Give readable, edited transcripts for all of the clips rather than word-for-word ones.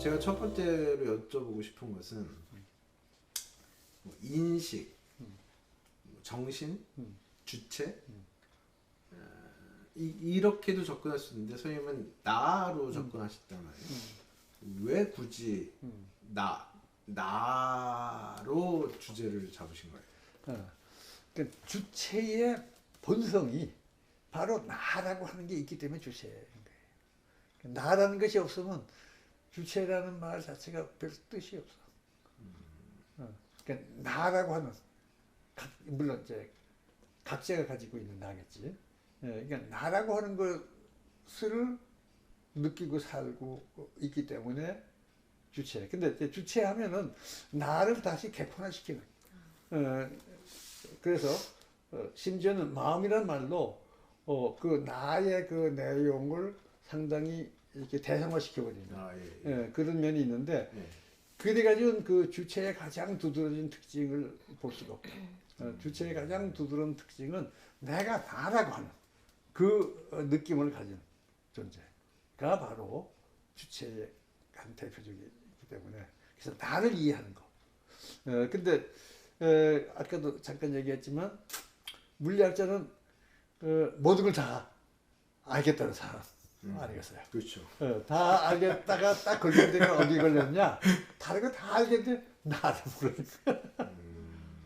제가 첫 번째로 여쭤보고 싶은 것은 뭐 인식, 정신, 주체 이렇게도 접근할 수 있는데 선생님은 나로 접근하셨단 말이에요. 왜 굳이 나로 주제를 잡으신 거예요? 그 주체의 본성이 바로 나라고 하는 게 있기 때문에 주체인 거예요. 나라는 것이 없으면 주체라는 말 자체가 별 뜻이 없어. 그러니까 나라고 하는 물론 이제 각자가 가지고 있는 나겠지. 그러니까 나라고 하는 것을 느끼고 살고 있기 때문에 주체. 근데 이제 주체하면은 나를 다시 객관화시키는. 그래서 심지어는 마음이란 말로 그 나의 그 내용을 상당히 이렇게 대상화시켜버리는 그런 면이 있는데 그래가지고 그 주체의 가장 두드러진 특징을 볼 수가 없다. 주체의 가장 두드러진 특징은 내가 나라고 하는 그 느낌을 가진 존재가 바로 주체의 한 대표적이기 때문에 그래서 나를 이해하는 거. 근데 아까도 잠깐 얘기했지만 물리학자는 모든 걸 다 알겠다는 사람 아니겠어요? 그렇죠. 다 알겠다가 딱 걸리는 데가 어디 걸렸냐? 다른 거 다 알겠는데 나를 모르니까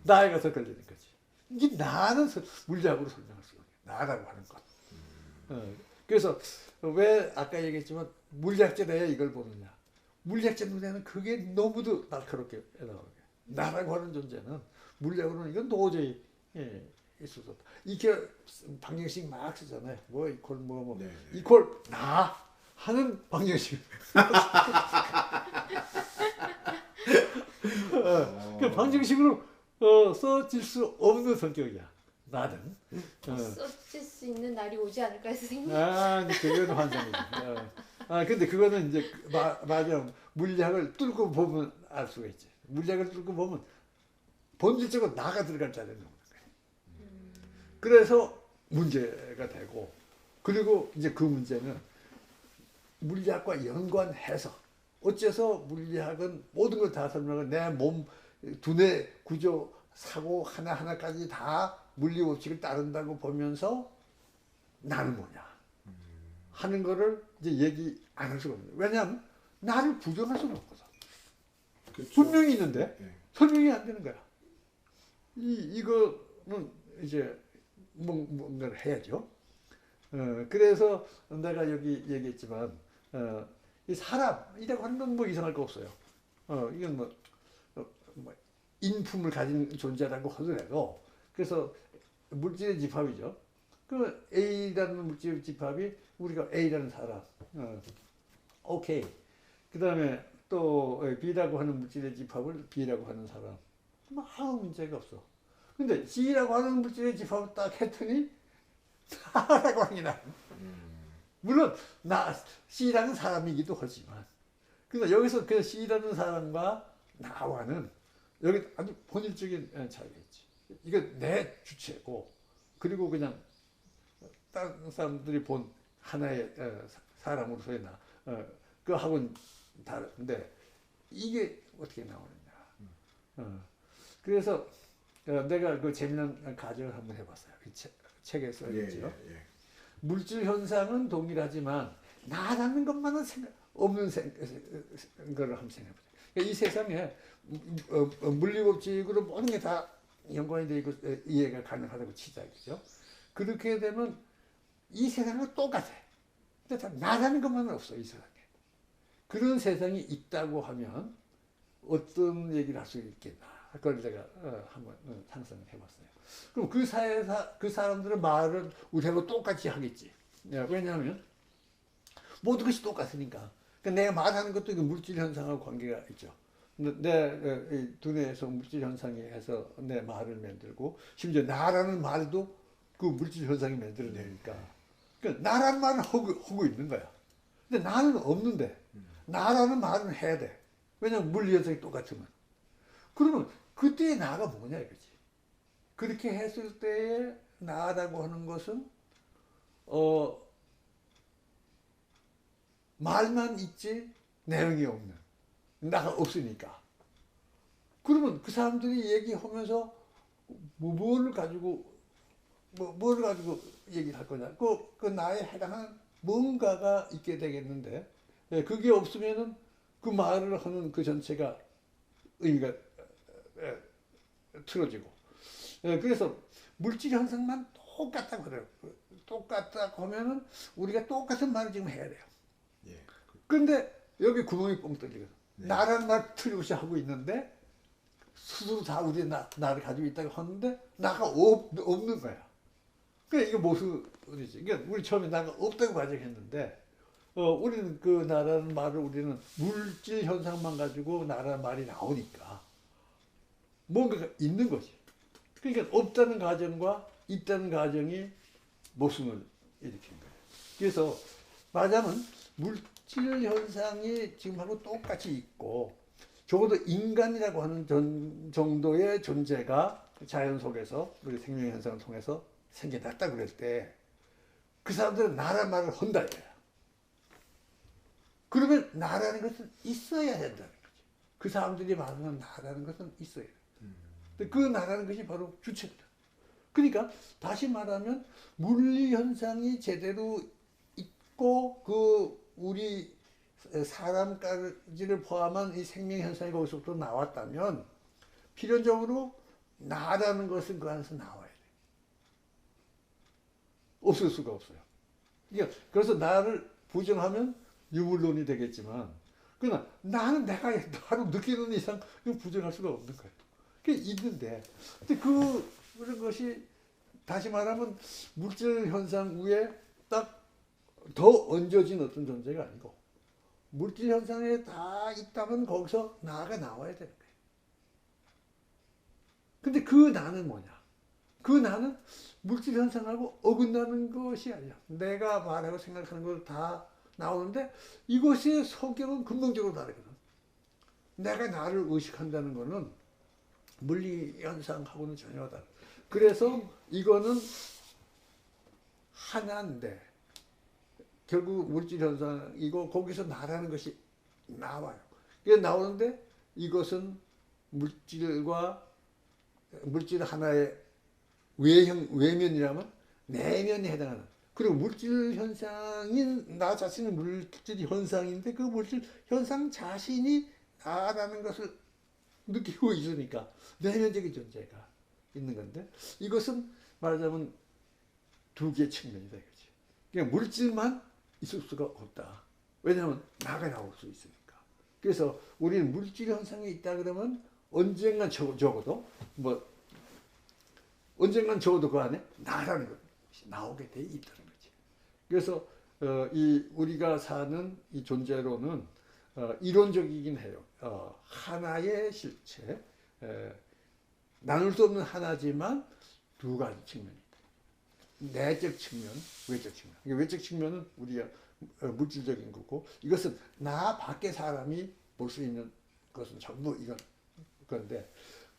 나에 가서 걸리는 거지. 이게 나는 물리학으로 설명할 수가 없어요. 나라고 하는 것. 그래서 왜 아까 얘기했지만 물리학자들이 이걸 보느냐? 물리학자 눈에는 그게 너무도 날카롭게 나오게. 나라고 하는 존재는 물리학으로는 이건 도저히 있을 수 없다. 이게 방정식 막 쓰잖아요. 뭐 이퀄 뭐 이퀄 나 하는 방정식. 그 방정식으로 써질 수 없는 성격이야. 나는. 써질 수 있는 날이 오지 않을까 해서 생각. 그건 환상이지. 근데 그거는 이제 맞아. 물리학을 뚫고 보면 알 수가 있지. 물리학을 뚫고 보면 본질적으로 나가 들어갈 자리는 없는 거예요. 그래서 문제가 되고 그리고 이제 그 문제는 물리학과 연관해서 어째서 물리학은 모든 걸 다 설명하고 내 몸, 두뇌 구조, 사고 하나하나까지 다 물리 법칙을 따른다고 보면서 나는 뭐냐 하는 거를 이제 얘기 안 할 수가 없는 거예요. 왜냐하면 나를 부정할 수는 없거든. 그렇죠. 분명히 있는데 설명이 안 되는 거야. 이거는 이제 뭔가를 해야죠. 그래서 내가 여기 얘기했지만 이 사람이라고 하는 건 뭐 이상할 거 없어요. 이건 뭐 인품을 가진 존재라고 하더라도 그래서 물질의 집합이죠. 그 A라는 물질의 집합이 우리가 A라는 사람, 오케이. 그 다음에 또 B라고 하는 물질의 집합을 B라고 하는 사람, 뭐 아무 문제가 없어. 근데 C라고 하는 물질의 집합을 딱 했더니 나라고 하는 게 나. 물론 C라는 사람이기도 하지만, 근데 여기서 그 C라는 사람과 나와는 여기 아주 본질적인 차이가 있지. 이거 내 주체고, 그리고 그냥 다른 사람들이 본 하나의 사람으로서의 그 하고는 다른데 이게 어떻게 나오느냐. 그래서 내가 그 재미난 가정을 한번 해봤어요. 그 책에 써있죠. 물질 현상은 동일하지만 나라는 것만은 없는 거를 한번 생각해보자. 그러니까 이 세상에 물리법칙으로 모든 게 다 연관이 되어 있고 이해가 가능하다고 치자. 그죠? 그렇게 되면 이 세상은 똑같아. 근데 다 나라는 것만은 없어, 이 세상에. 그런 세상이 있다고 하면 어떤 얘기를 할 수 있겠나. 그걸 내가 한번 상상을 해봤어요. 그럼 그 사회에서 그 사람들은 말을 우리하고 똑같이 하겠지. 왜냐하면 모든 것이 똑같으니까. 그러니까 내가 말하는 것도 그 물질 현상하고 관계가 있죠. 내 두뇌에서 물질 현상이 해서 내 말을 만들고 심지어 나라는 말도 그 물질 현상이 만들어내니까. 그러니까 나라는 말을 하고 있는 거야. 근데 나는 없는데 나라는 말은 해야 돼. 왜냐면 물리 현상이 똑같으면. 그러면 그때의 나가 뭐냐 이거지. 그렇게 했을 때의 나라고 하는 것은 말만 있지 내용이 없는. 나가 없으니까. 그러면 그 사람들이 얘기하면서 뭐를 가지고 뭐를 가지고 얘기를 할 거냐? 그 나에 해당하는 뭔가가 있게 되겠는데, 예, 그게 없으면은 그 말을 하는 그 전체가 의미가 틀어지고. 예, 그래서 물질 현상만 똑같다고 그래요. 똑같다고 하면은 우리가 똑같은 말을 지금 해야 돼요. 예. 근데 여기 구멍이 뻥 뚫리거든. 네. 나라는 말 틀리고시 하고 있는데 스스로 다 우리 나를 가지고 있다고 하는데 나가 없는 거야. 그러니까 이게 모순이지. 그러니까 우리 처음에 나가 없다고 가정했는데 우리는 그 나라는 말을 우리는 물질 현상만 가지고 나라는 말이 나오니까 뭔가가 있는 거지. 그러니까 없다는 가정과 있다는 가정이 모순을 일으킨 거예요. 그래서 말하자면 물질 현상이 지금하고 똑같이 있고 적어도 인간이라고 하는 정도의 존재가 자연 속에서 우리 생명 현상을 통해서 생겨났다 그럴 때 그 사람들은 나라는 말을 한다 이거야. 그러면 나라는 것은 있어야 된다는 거지. 그 사람들이 말하는 나라는 것은 있어야 돼. 근데 그 나라는 것이 바로 주체다. 그러니까 다시 말하면 물리 현상이 제대로 있고 그 우리 사람까지를 포함한 이 생명 현상이 거기서부터 나왔다면 필연적으로 나라는 것은 그 안에서 나와야 돼. 없을 수가 없어요. 그러니까 그래서 나를 부정하면 유물론이 되겠지만 그러나 나는 내가 나로 느끼는 이상 부정할 수가 없는 거예요. 그게 있는데 근데 그런 것이 다시 말하면 물질 현상 위에 딱 더 얹어진 어떤 존재가 아니고 물질 현상에 다 있다면 거기서 나가 나와야 되는 거예요. 근데 그 나는 뭐냐? 그 나는 물질 현상하고 어긋나는 것이 아니야. 내가 말하고 생각하는 걸 다 나오는데 이것의 성격은 근본적으로 다르거든. 내가 나를 의식한다는 거는 물리 현상하고는 전혀 다르다. 그래서 이거는 하나인데 결국 물질 현상이고 거기서 나라는 것이 나와요. 이게 나오는데 이것은 물질 하나의 외면이라면 내면에 해당하는. 그리고 물질 현상인 나 자신은 물질 현상인데 그 물질 현상 자신이 나라는 것을 느끼고 있으니까 내면적인 존재가 있는 건데 이것은 말하자면 두 개의 측면이다 이거지. 그냥 물질만 있을 수가 없다. 왜냐하면 나가 나올 수 있으니까. 그래서 우리는 물질 현상이 있다 그러면 언젠간 적어도 언젠간 적어도 그 안에 나라는 것이 나오게 돼 있다는 거지. 그래서 이 우리가 사는 이 존재로는 이론적이긴 해요. 하나의 실체, 나눌 수 없는 하나지만 두 가지 측면이 있다. 내적 측면, 외적 측면. 외적 측면은 우리가 물질적인 거고 이것은 나 밖에 사람이 볼 수 있는 것은 전부 이건 그런데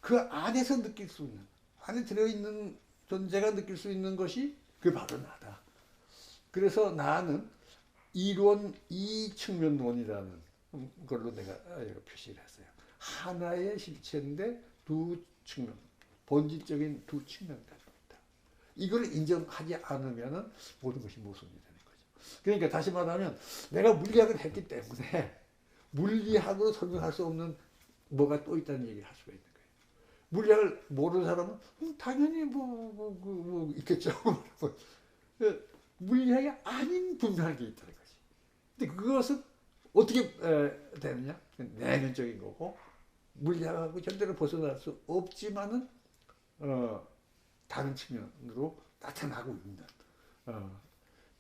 그 안에서 느낄 수 있는 안에 들어있는 존재가 느낄 수 있는 것이 그 바로 나다. 그래서 나는 이론 이 측면론이라는 걸로 내가 표시를 했어요. 하나의 실체인데 두 측면, 본질적인 두 측면을 가지고 있다. 이걸 인정하지 않으면 모든 것이 모순이 되는 거죠. 그러니까 다시 말하면 내가 물리학을 했기 때문에 물리학으로 설명할 수 없는 뭐가 또 있다는 얘기를 할 수가 있는 거예요. 물리학을 모르는 사람은 당연히 있겠죠. 물리학이 아닌 분명한 게 있다는 거지. 근데 그것은 어떻게 되느냐? 내면적인 거고 물리학하고 절대로 벗어날 수 없지만은 다른 측면으로 나타나고 있는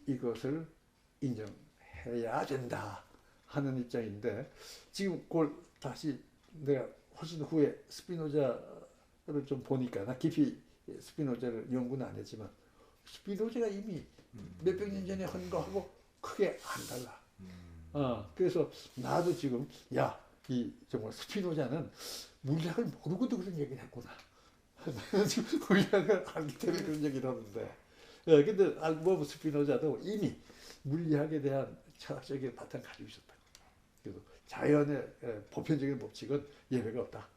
이것을 인정해야 된다 하는 입장인데 지금 그걸 다시 내가 훨씬 후에 스피노자를 좀 보니까 나 깊이 스피노자를 연구는 안 했지만 스피노자가 이미 몇백 년 전에 한 거하고 크게 안 달라. 그래서 나도 지금 이 정말 스피노자는 물리학을 모르고도 그런 얘기를 했구나. 지금 물리학을 알기 때문에 그런 얘기를 하는데 근데 알고 보면 스피노자도 이미 물리학에 대한 철학적인 바탕을 가지고 있었다. 그래서 자연의 보편적인 법칙은 예외가 없다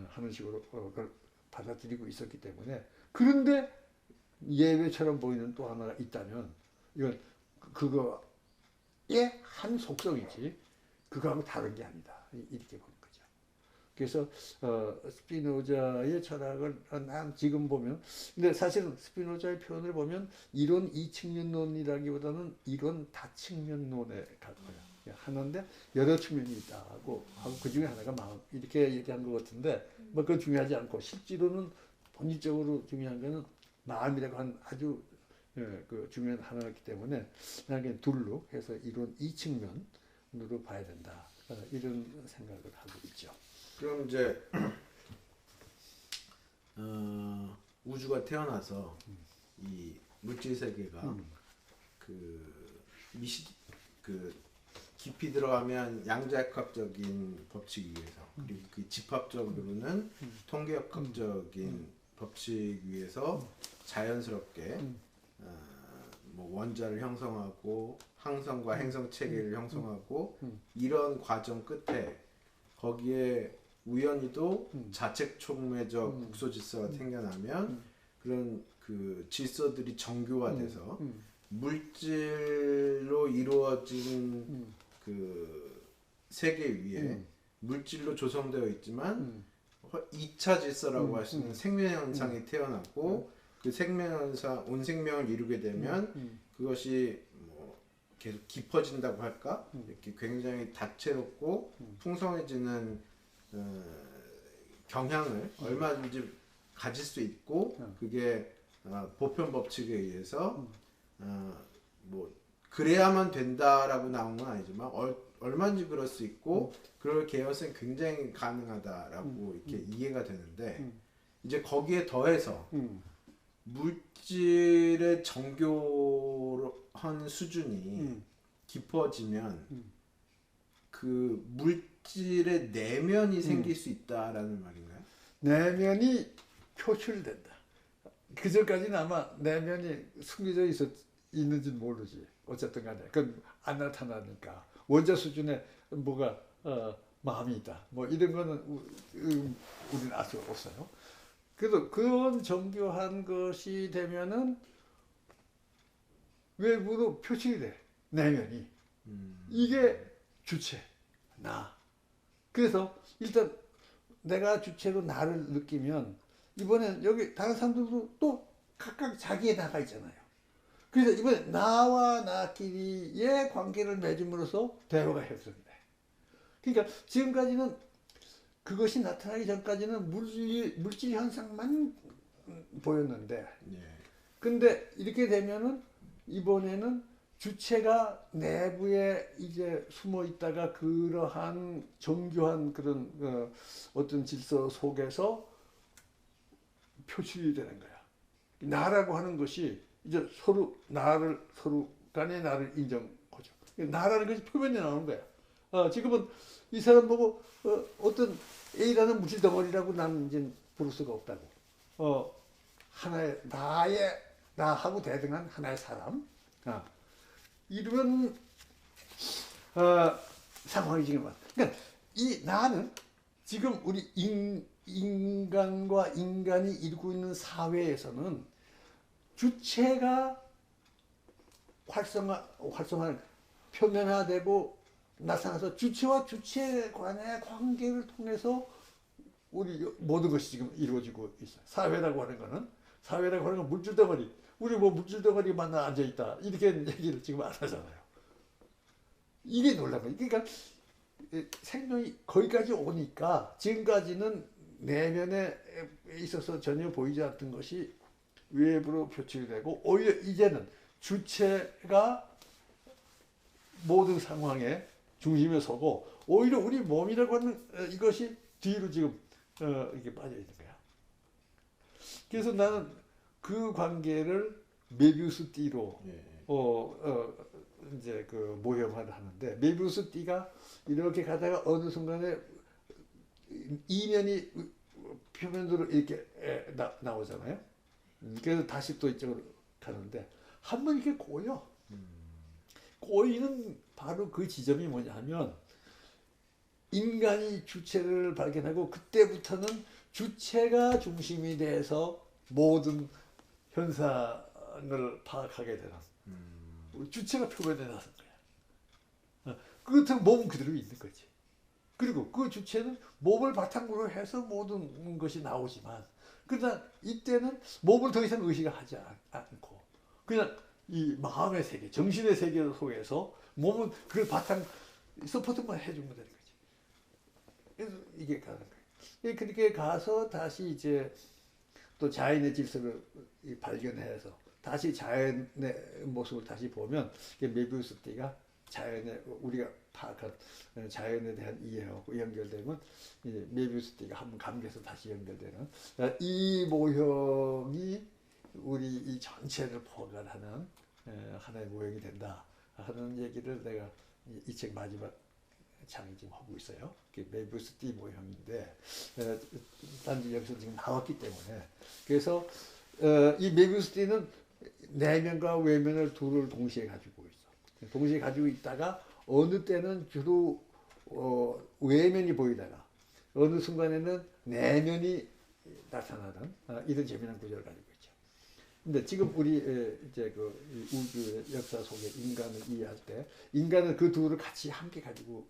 하는 식으로 그걸 받아들이고 있었기 때문에 그런데 예외처럼 보이는 또 하나가 있다면 이건 그거의 한 속성이지 그거하고 다른 게 아니다 이렇게 보는 거죠. 그래서 스피노자의 철학을 난 지금 보면 근데 사실은 스피노자의 표현을 보면 이론 이측면론이라기보다는 이론 다측면론에 가까워요. 하는데 여러 측면이 있다고 하고 그 중에 하나가 마음 이렇게 얘기한 것 같은데 뭐 그건 중요하지 않고 실제로는 본질적으로 중요한 거는 마음이라고 하는 아주 그 중요한 하나이기 때문에 나는 둘로 해서 이론 이측면으로 봐야 된다 이런 생각을 하고 있죠. 그럼 이제 우주가 태어나서 이 물질 세계가 그 깊이 들어가면 양자역학적인 법칙 위에서 그리고 그 집합적으로는 통계역학적인 법칙 위에서 자연스럽게 뭐 원자를 형성하고 항성과 행성 체계를 형성하고 이런 과정 끝에 거기에 우연히도 자책 촉매적 국소 질서가 생겨나면 그런 그 질서들이 정교화돼서 물질로 이루어진 그 세계 위에 물질로 조성되어 있지만 2차 질서라고 할 수 있는 생명현상이 태어나고 그 생명현상 온 생명을 이루게 되면 그것이 뭐 계속 깊어진다고 할까 이렇게 굉장히 다채롭고 풍성해지는 경향을 얼마든지 가질 수 있고 그게 보편 법칙에 의해서 뭐 그래야만 된다라고 나온 건 아니지만 얼마든지 그럴 수 있고 그럴 개연성이 굉장히 가능하다라고 이렇게 이해가 되는데 이제 거기에 더해서 물질의 정교한 수준이 깊어지면 그 물질의 내면이 생길 수 있다라는 말인가요? 내면이 표출된다. 그전까지는 아마 내면이 숨겨져 있는지 모르지. 어쨌든 간에 그건 안 나타나니까 원자 수준에 뭐가 마음이 있다. 뭐 이런 거는 우리는 알 수 없어요. 그래서 그런 정교한 것이 되면은 외부로 표출이 돼. 내면이. 이게 주체, 나. 그래서 일단 내가 주체로 나를 느끼면 이번엔 여기 다른 사람들도 또 각각 자기의 나가 있잖아요. 그래서 이번에 나와 나끼리의 관계를 맺음으로써 대화가 형성이 돼. 그러니까 지금까지는 그것이 나타나기 전까지는 물질 현상만 보였는데 근데 이렇게 되면은 이번에는 주체가 내부에 이제 숨어 있다가 그러한 정교한 그런 어떤 질서 속에서 표출이 되는 거야. 나라고 하는 것이 이제 서로 간에 나를 인정하죠. 나라는 것이 표면에 나오는 거야. 지금은 이 사람 보고 어떤 A라는 물질 덩어리라고 나는 이제 부를 수가 없다고. 하나의 나하고 대등한 하나의 사람. 이런 상황이 지금 왔다. 그러니까 이 나는 지금 우리 인간과 인간이 이루고 있는 사회에서는 주체가 활성화 표면화되고 나타나서 주체와 주체 간의 관계를 통해서 우리 모든 것이 지금 이루어지고 있어요. 사회라고 하는 건 물질 덩어리. 우리 뭐 물질 덩어리 만나 앉아 있다 이렇게 얘기를 지금 안 하잖아요. 이게 놀라운 거예요. 그러니까 생명이 거기까지 오니까 지금까지는 내면에 있어서 전혀 보이지 않던 것이 외부로 표출이 되고 오히려 이제는 주체가 모든 상황의 중심에 서고 오히려 우리 몸이라고 하는 이것이 뒤로 지금 이렇게 빠져 있는 거야. 그래서 나는 그 관계를 메비우스 띠로 이제 그 모형화를 하는데 메비우스 띠가 이렇게 가다가 어느 순간에 이면이 표면으로 이렇게 나오잖아요. 그래서 다시 또 이쪽으로 가는데 한 번 이렇게 꼬여. 꼬이는 바로 그 지점이 뭐냐면 인간이 주체를 발견하고 그때부터는 주체가 중심이 돼서 모든 현상을 파악하게 되는 주체가 표면에 나선 거야. 그렇다면 몸은 그대로 있는 거지. 그리고 그 주체는 몸을 바탕으로 해서 모든 것이 나오지만 그러나 이때는 몸을 더 이상 의식하지 않고 그냥 이 마음의 세계, 정신의 세계 속에서 몸은 그걸 바탕 서포트만 해주면 되는 거지. 그래서 이게 가는 거예요. 그렇게 가서 다시 이제 또 자연의 질서를 발견해서 다시 자연의 모습을 다시 보면 메비우스 띠가 자연의 우리가 파악한 자연에 대한 이해하고 연결되면 메비우스 띠가 한번 감겨서 다시 연결되는 이 모형이 우리 이 전체를 포괄하는 하나의 모형이 된다 하는 얘기를 내가 이 책 마지막 장에 지금 하고 있어요. 메비우스 띠 모형인데 단지 여기서 지금 나왔기 때문에 그래서 이 메비우스 띠는 내면과 외면을 둘을 동시에 가지고 있어. 동시에 가지고 있다가 어느 때는 주로 외면이 보이다가 어느 순간에는 내면이 나타나는 이런 재미난 구조를 가지고 있죠. 근데 지금 우리 이제 그 우주의 역사 속에 인간을 이해할 때 인간은 그 둘을 같이 함께 가지고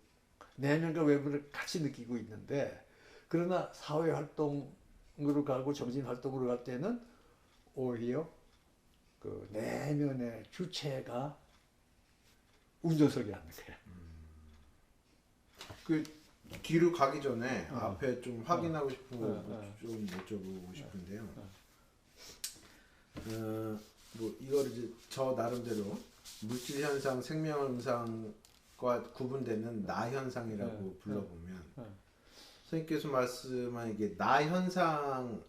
내면과 외부를 같이 느끼고 있는데 그러나 사회 활동으로 가고 정신 활동으로 갈 때는 오히려 그 내면의 주체가 운전석에 앉는 거야. 그 뒤로 가기 전에 앞에 좀 확인하고 싶은 거 좀 여쭤보고 싶은데요. 뭐 이걸 이제 저 나름대로 물질 현상, 생명 현상과 구분되는 나 현상이라고 불러보면 선생님께서 말씀한 이게 나 현상에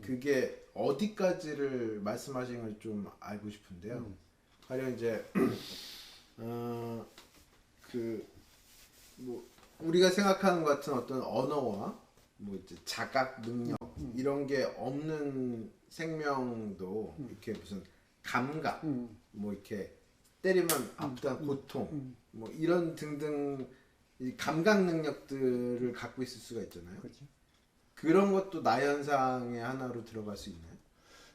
그게 어디까지를 말씀하시는 걸 좀 알고 싶은데요. 가령 이제 그 뭐 우리가 생각하는 것 같은 어떤 언어와 뭐 이제 자각 능력 이런 게 없는 생명도 이렇게 무슨 감각 뭐 이렇게 때리면 아프다는 고통 뭐 이런 등등 이 감각 능력들을 갖고 있을 수가 있잖아요. 그렇죠. 그런 것도 나 현상의 하나로 들어갈 수 있나요?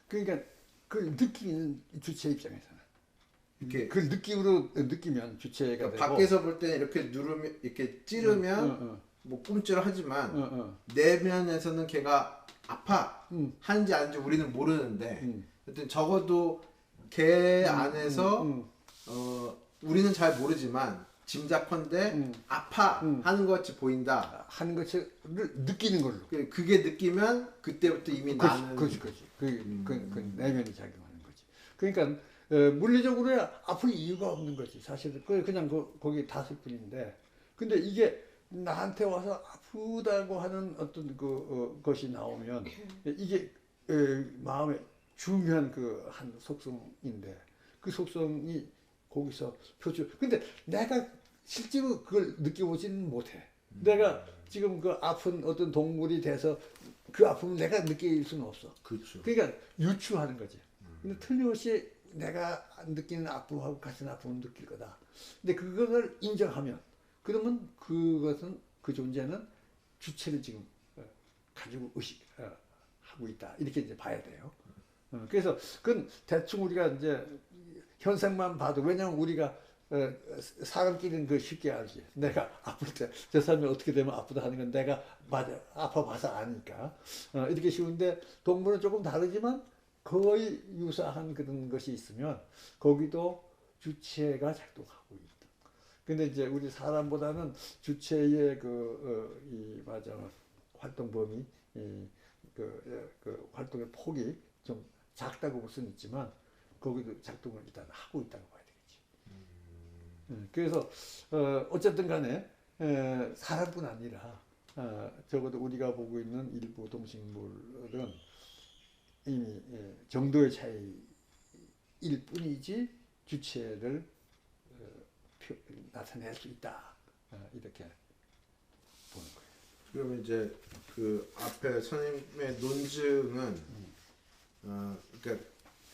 그러니까 그걸 느끼는 주체 입장에서는 이렇게 그 느낌으로 느끼면 주체가 그러니까 되고 밖에서 볼 때는 이렇게 누르면 이렇게 찌르면 뭐 꿈찔하지만 내면에서는 걔가 아파 하는지 아닌지 우리는 모르는데 하여튼 적어도 걔 안에서 우리는 잘 모르지만 짐작컨대 아파 하는 것 같이 보인다 하는 것을 느끼는 걸로. 그게 느끼면 그때부터 이미 나는 그렇지. 그 내면이 작용하는 거지. 그러니까 물리적으로 아플 이유가 없는 거지. 사실은 그냥 거기 닿을 뿐인데, 근데 이게 나한테 와서 아프다고 하는 어떤 것이 나오면 이게 마음의 중요한 그 한 속성인데 그 속성이 거기서 표출. 근데 내가 실제로 그걸 느껴보지는 못해. 내가 지금 그 아픈 어떤 동물이 돼서 그 아픔을 내가 느낄 수는 없어. 그렇죠. 그러니까 유추하는 거지. 근데 틀림없이 내가 느끼는 아픔하고 같은 아픔을 느낄 거다. 근데 그것을 인정하면 그러면 그것은 그 존재는 주체를 지금 가지고 하고 있다. 이렇게 이제 봐야 돼요. 그래서 그건 대충 우리가 이제 현상만 봐도 왜냐하면 우리가 사람끼리는 그 쉽게 알지. 내가 아플 때 저 사람이 어떻게 되면 아프다 하는 건 내가 맞아 아파봐서 아니까 이렇게 쉬운데 동물은 조금 다르지만 거의 유사한 그런 것이 있으면 거기도 주체가 작동하고 있다. 근데 이제 우리 사람보다는 주체의 이 맞아 활동 범위 그 활동의 폭이 좀 작다고 볼 수는 있지만 거기도 작동을 일단 하고 있다고 봐야 되겠지. 그래서 어쨌든 간에 사람뿐 아니라 적어도 우리가 보고 있는 일부 동식물은 이미 정도의 차이일 뿐이지 주체를 나타낼 수 있다. 이렇게 보는 거예요. 그러면 이제 그 앞에 선생님의 논증은 그러니까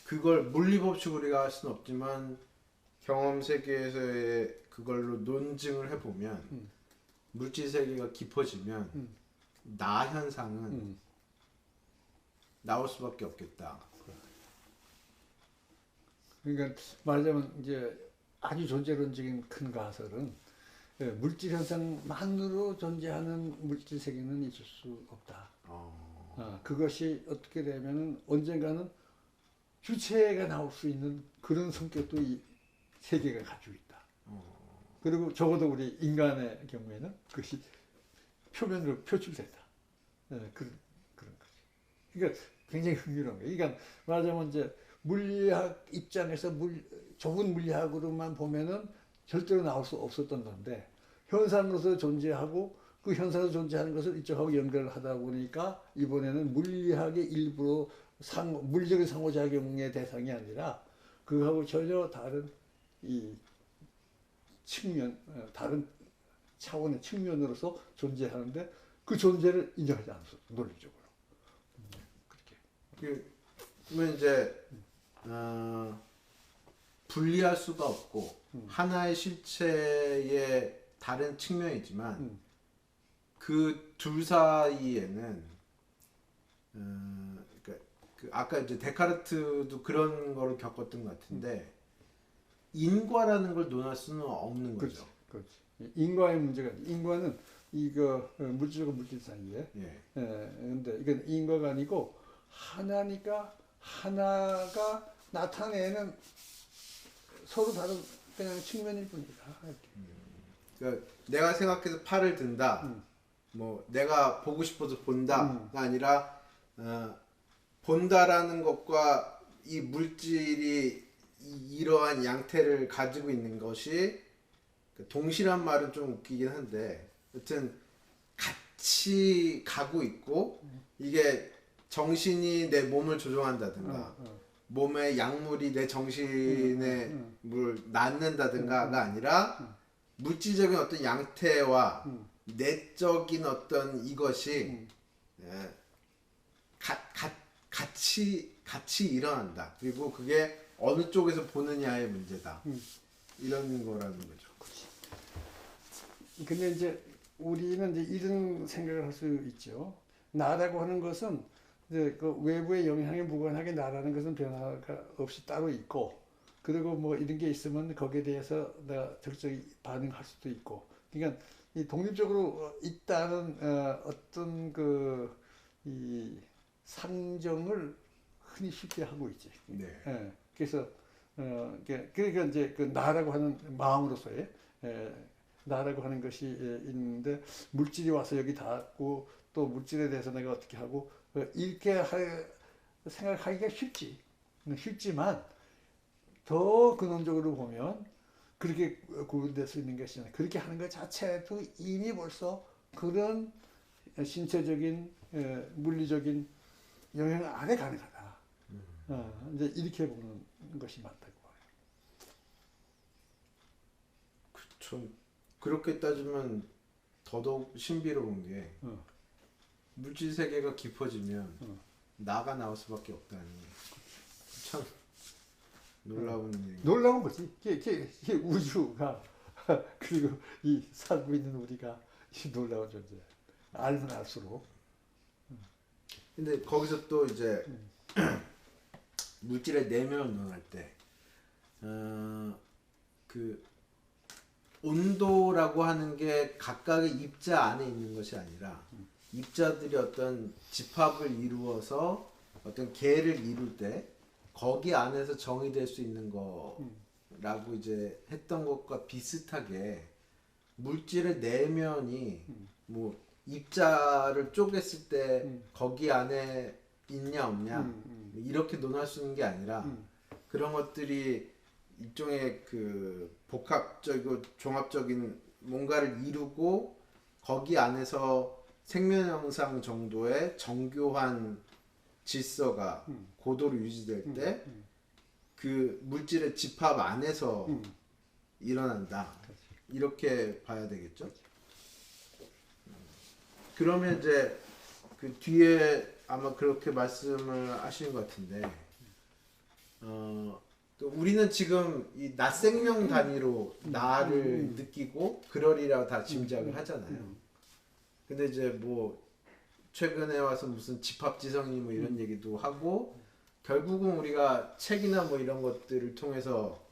그걸 물리법칙 우리가 할 수는 없지만 경험 세계에서의 그걸로 논증을 해보면 물질 세계가 깊어지면 나 현상은 나올 수밖에 없겠다. 그러니까 말하자면 이제 아주 존재론적인 큰 가설은 물질 현상만으로 존재하는 물질 세계는 있을 수 없다. 그것이 어떻게 되면 언젠가는 주체가 나올 수 있는 그런 성격도 이 세계가 가지고 있다. 그리고 적어도 우리 인간의 경우에는 그것이 표면으로 표출된다. 그런 거지. 그러니까 굉장히 흥미로운 거예요. 그러니까 말하자면 이제 물리학 입장에서 좁은 물리학으로만 보면은 절대로 나올 수 없었던 건데 현상으로서 존재하고 그 현상으로 존재하는 것을 이쪽하고 연결을 하다 보니까 이번에는 물리학의 일부로 물리적인 상호작용의 대상이 아니라 그거하고 전혀 다른 이 측면, 다른 차원의 측면으로서 존재하는데 그 존재를 인정하지 않았어, 논리적으로. 그렇게. 그러면 이제 분리할 수가 없고 하나의 실체의 다른 측면이지만 그 둘 사이에는 그러니까 아까 이제 데카르트도 그런 거를 겪었던 것 같은데 인과라는 걸 논할 수는 없는 거죠. 그렇지. 인과의 문제가 인과는 이거 물질과 물질 사이에. 예. 근데 이건 인과가 아니고 하나니까 하나가 나타내는 서로 다른 그냥 측면일 뿐이다. 그러니까 내가 생각해서 팔을 든다. 뭐 내가 보고 싶어서 본다가 아니라 본다라는 것과 이 물질이 이러한 양태를 가지고 있는 것이 동시란 말은 좀 웃기긴 한데 여튼 같이 가고 있고 이게 정신이 내 몸을 조종한다든가 몸의 약물이 내 정신에 뭘 낳는다든가가 아니라 물질적인 어떤 양태와 내적인 어떤 이것이 같이 일어난다. 그리고 그게 어느 쪽에서 보느냐의 문제다. 이런 거라는 거죠. 근데 이제 우리는 이제 이런 생각을 할 수 있죠. 나라고 하는 것은 이제 그 외부의 영향에 무관하게 나라는 것은 변화가 없이 따로 있고, 그리고 뭐 이런 게 있으면 거기에 대해서 내가 적극적인 반응할 수도 있고, 그러니까 이 독립적으로 있다는 어떤 그 이 상정을 흔히 쉽게 하고 있지. 네. 그래서 그러니까 이제 그 나라고 하는 마음으로서의 나라고 하는 것이 있는데 물질이 와서 여기 닿고 또 물질에 대해서 내가 어떻게 하고 이렇게 생각하기가 쉽지만 더 근원적으로 보면 그렇게 구분될 수 있는 것이 아니라 그렇게 하는 것 자체도 이미 벌써 그런 신체적인 물리적인 영향 아래 가능하다. 이제 이렇게 보는 것이 맞다고 봐요. 그렇죠. 그렇게 따지면 더더욱 신비로운 게 물질 세계가 깊어지면 나가 나올 수밖에 없다니 참 놀라운 일이에요. 놀라운 거지. 이게 우주가 그리고 이 살고 있는 우리가 놀라운 존재. 알면 알수록. 근데 거기서 또 이제 물질의 내면을 논할 때 그 온도라고 하는 게 각각의 입자 안에 있는 것이 아니라 입자들이 어떤 집합을 이루어서 어떤 계를 이룰 때 거기 안에서 정의될 수 있는 거라고 이제 했던 것과 비슷하게 물질의 내면이 뭐 입자를 쪼갰을 때 거기 안에 있냐 없냐 이렇게 논할 수 있는 게 아니라 그런 것들이 일종의 그 복합적이고 종합적인 뭔가를 이루고 거기 안에서 생명 현상 정도의 정교한 질서가 고도로 유지될 때 그 물질의 집합 안에서 일어난다. 이렇게 봐야 되겠죠. 그러면 이제 그 뒤에 아마 그렇게 말씀을 하시는 것 같은데 또 우리는 지금 이 나 생명 단위로 나를 느끼고 그러리라 다 짐작을 하잖아요. 근데 이제 뭐 최근에 와서 무슨 집합지성이 뭐 이런 얘기도 하고 결국은 우리가 책이나 뭐 이런 것들을 통해서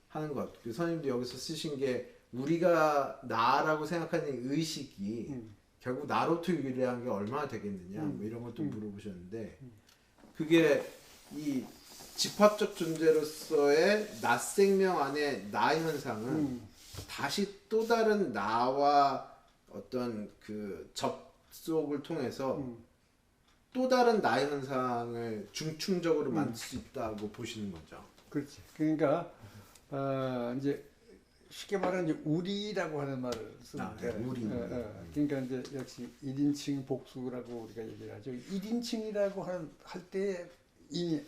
하는 것. 그 선생님도 여기서 쓰신 게 우리가 나라고 생각하는 의식이 결국 나로부터 유래한 게 얼마나 되겠느냐 뭐 이런 것도 물어보셨는데 그게 이 집합적 존재로서의 나 생명 안에 나 현상은 다시 또 다른 나와 어떤 그 접속을 통해서 또 다른 나 현상을 중충적으로 만들 수 있다고 보시는 거죠. 그렇지. 그러니까 이제 쉽게 말하면 이제 우리라고 하는 말을 쓰는데, 우리. 그러니까 이제 역시 1인칭 복수라고 우리가 얘기를 하죠. 1인칭이라고 할 때 이미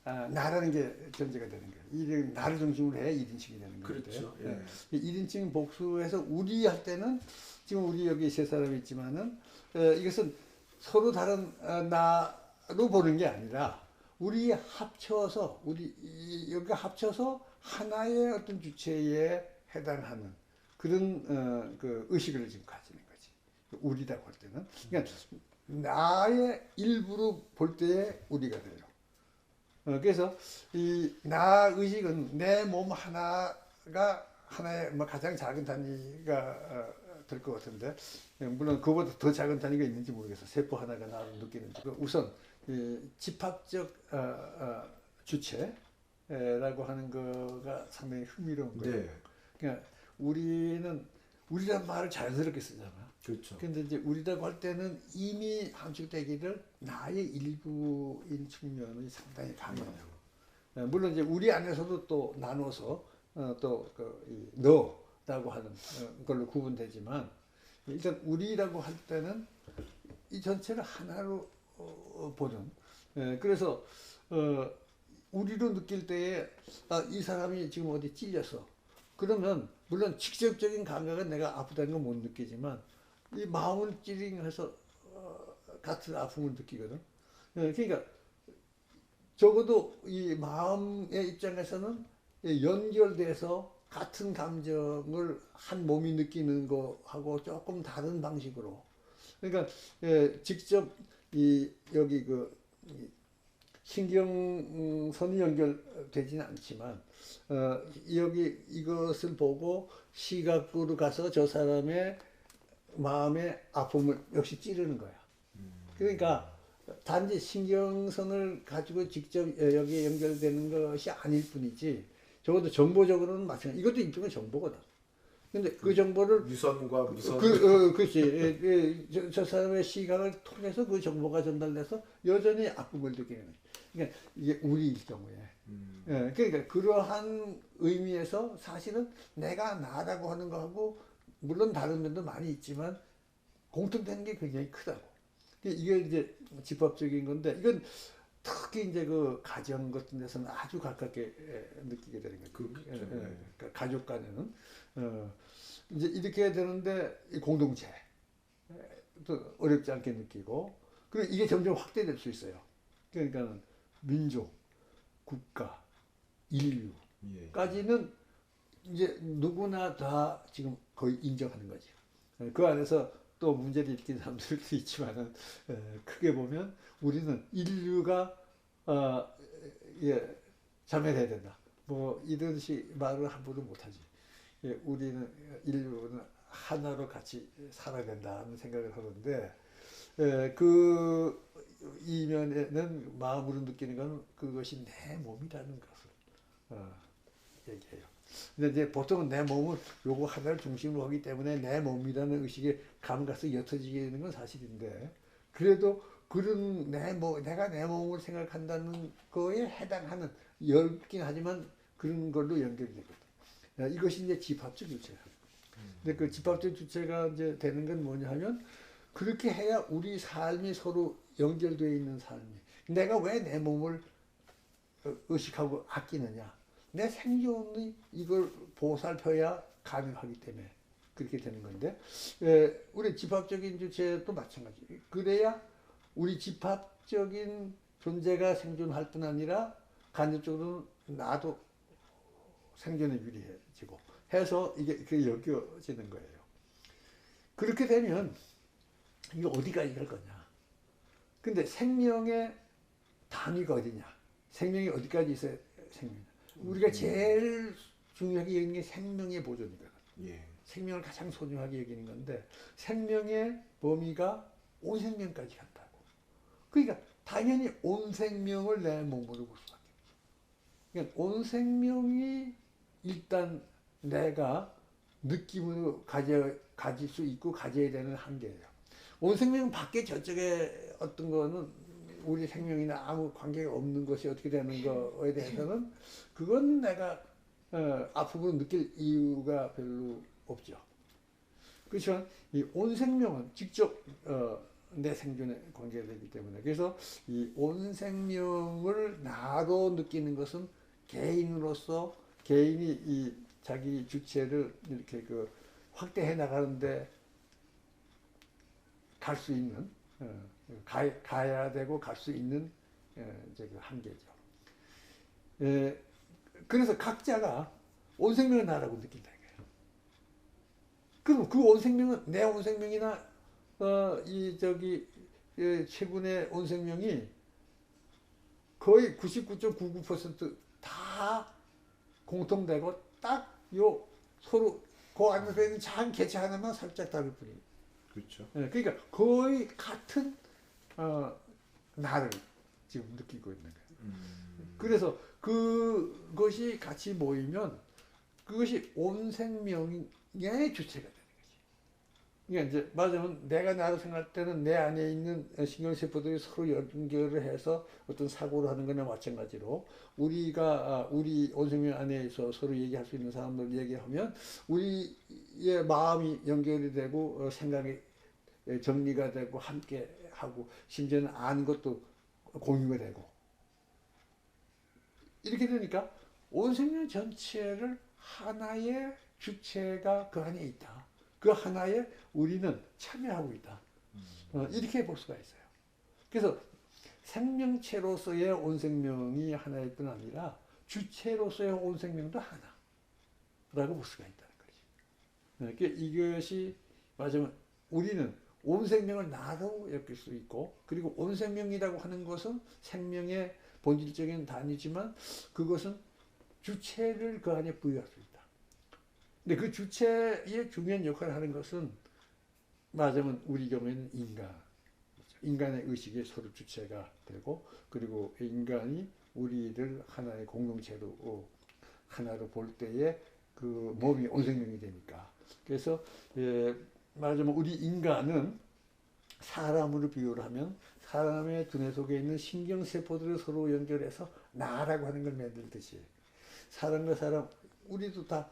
나라는 게 존재가 되는 거예요. 이 나를 중심으로 해야 1인칭이 되는 거예요. 그렇죠. 예. 1인칭 복수해서 우리 할 때는 지금 우리 여기 세 사람이 있지만은 이것은 서로 다른 나로 보는 게 아니라 우리 합쳐서 여기 합쳐서 하나의 어떤 주체에 해당하는 그런 그 의식을 지금 가지는 거지. 우리라고 할 때는 그러니까 나의 일부로 볼 때에 우리가 돼요. 그래서 이 나 의식은 내 몸 하나가 하나의 뭐 가장 작은 단위가 될 것 같은데 물론 그보다 더 작은 단위가 있는지 모르겠어. 세포 하나가 나를 느끼는지. 우선 이 집합적 주체라고 하는 거가 상당히 흥미로운 거예요. 네. 그러니까 우리란 말을 자연스럽게 쓰잖아. 그렇죠. 근데 이제 우리라고 할 때는 이미 함축되기를 나의 일부인 측면이 상당히 강해요. 물론 이제 우리 안에서도 또 나눠서 또그 너라고 하는 걸로 구분되지만 일단 우리라고 할 때는 이 전체를 하나로 보는. 그래서 우리로 느낄 때에 이 사람이 지금 어디 찔렸어. 그러면 물론 직접적인 감각은 내가 아프다는 건 못 느끼지만 이 마음을 찌링해서 같은 아픔을 느끼거든. 그러니까 적어도 이 마음의 입장에서는 연결돼서 같은 감정을 한 몸이 느끼는 거하고 조금 다른 방식으로. 그러니까 직접 여기 신경선이 연결되지는 않지만 여기 이것을 보고 시각으로 가서 저 사람의 마음의 아픔을 역시 찌르는 거야. 그러니까 단지 신경선을 가지고 직접 여기에 연결되는 것이 아닐 뿐이지 적어도 정보적으로는 마찬가지. 이것도 일종의 정보거든. 근데 그 정보를 유선과 무선. 그렇지. 저 사람의 시각을 통해서 그 정보가 전달돼서 여전히 아픔을 느끼는 거지. 그러니까 이게 우리일 경우에. 그러니까 그러한 의미에서 사실은 내가 나라고 하는 거하고 물론 다른 면도 많이 있지만 공통되는 게 굉장히 크다고. 이게 이제 집합적인 건데 이건 특히 이제 그 가정 같은 데서는 아주 가깝게 느끼게 되는 거죠. 그렇죠. 그러니까 가족 간에는 이제 이렇게 해야 되는데 이 공동체 또 어렵지 않게 느끼고 그리고 이게 점점 확대될 수 있어요. 그러니까 민족, 국가, 인류까지는 이제 누구나 다 지금 거의 인정하는 거죠. 그 안에서 또 문제를 일으키는 사람들도 있지만은 크게 보면 우리는 인류가 자멸해야 된다. 뭐 이런 식 말을 함부로 못하지. 우리는 인류는 하나로 같이 살아야 된다는 생각을 하는데 그 이면에는 마음으로 느끼는 건 그것이 내 몸이라는 것을 얘기해요. 근데 이제 보통은 내 몸을 요거 하나를 중심으로 하기 때문에 내 몸이라는 의식에 감가서 옅어지게 되는 건 사실인데 그래도 그런 내가 내 몸을 생각한다는 거에 해당하는 옅긴 하지만 그런 걸로 연결이 되거든. 이것이 이제 집합적 주체야. 근데 그 집합적 주체가 이제 되는 건 뭐냐 하면 그렇게 해야 우리 삶이 서로 연결되어 있는 삶이. 내가 왜 내 몸을 의식하고 아끼느냐. 내 생존이 이걸 보살펴야 가능하기 때문에 그렇게 되는 건데 우리 집합적인 주체도 마찬가지. 그래야 우리 집합적인 존재가 생존할 뿐 아니라 간접적으로 나도 생존에 유리해지고 해서 이게 여겨지는 거예요. 그렇게 되면 이거 어디까지 갈 거냐? 근데 생명의 단위가 어디냐? 생명이 어디까지 있어야 생명이냐? 우리가 제일 중요하게 여기는 게 생명의 보존이거든. 예. 생명을 가장 소중하게 여기는 건데 생명의 범위가 온 생명까지 간다고. 그러니까 당연히 온 생명을 내 몸으로 볼 수밖에 없어. 그러니까 온 생명이 일단 내가 느낌으로 가질 수 있고 가져야 되는 한계예요. 온 생명은 밖에 저쪽에 어떤 거는 우리 생명이나 아무 관계가 없는 것이 어떻게 되는 거에 대해서는 그건 내가 아픔으로 느낄 이유가 별로 없죠. 그렇지만 이 온 생명은 직접 내 생존에 관계되기 때문에 그래서 이 온 생명을 나로 느끼는 것은 개인으로서 개인이 이 자기 주체를 이렇게 그 확대해 나가는데 갈 수 있는 가야 되고 갈 수 있는 이제 그 한계죠. 그래서 각자가 온 생명을 나라고 느낀다 이거예요. 그럼 그 온 생명은 내 온 생명이나 최근의 온 생명이 거의 99.99% 공통되고 딱 요 서로 그 안에서 있는 작은 개체 하나만 살짝 다를 뿐이에요. 그렇죠. 그러니까 거의 같은 나를 지금 느끼고 있는 거예요. 그래서 그것이 같이 모이면 그것이 온 생명의 주체가 되는 거지. 그러니까 이제 말하자면 내가 나를 생각할 때는 내 안에 있는 신경세포들이 서로 연결을 해서 어떤 사고를 하는 거나 마찬가지로 우리가 우리 온 생명 안에서 서로 얘기할 수 있는 사람들 얘기하면 우리의 마음이 연결이 되고 생각이 정리가 되고 함께 하고 심지어는 아는 것도 공유가 되고 이렇게 되니까 온 생명 전체를 하나의 주체가 그 안에 있다. 그 하나에 우리는 참여하고 있다. 이렇게 볼 수가 있어요. 그래서 생명체로서의 온 생명이 하나일 뿐 아니라 주체로서의 온 생명도 하나라고 볼 수가 있다는 거지. 그러니까 이것이 맞으면 우리는 온 생명을 나로 엮을 수 있고 그리고 온 생명이라고 하는 것은 생명의 본질적인 단위지만 그것은 주체를 그 안에 부여할 수 있다. 근데 그 주체의 중요한 역할을 하는 것은 말하자면 우리 경우에는 인간의 의식이 서로 주체가 되고 그리고 인간이 우리를 하나의 공동체로 하나로 볼 때에 그 몸이 온 생명이 되니까 그래서 말하자면 우리 인간은 사람으로 비유를 하면 사람의 두뇌 속에 있는 신경세포들을 서로 연결해서 나라고 하는 걸 만들듯이 사람과 사람 우리도 다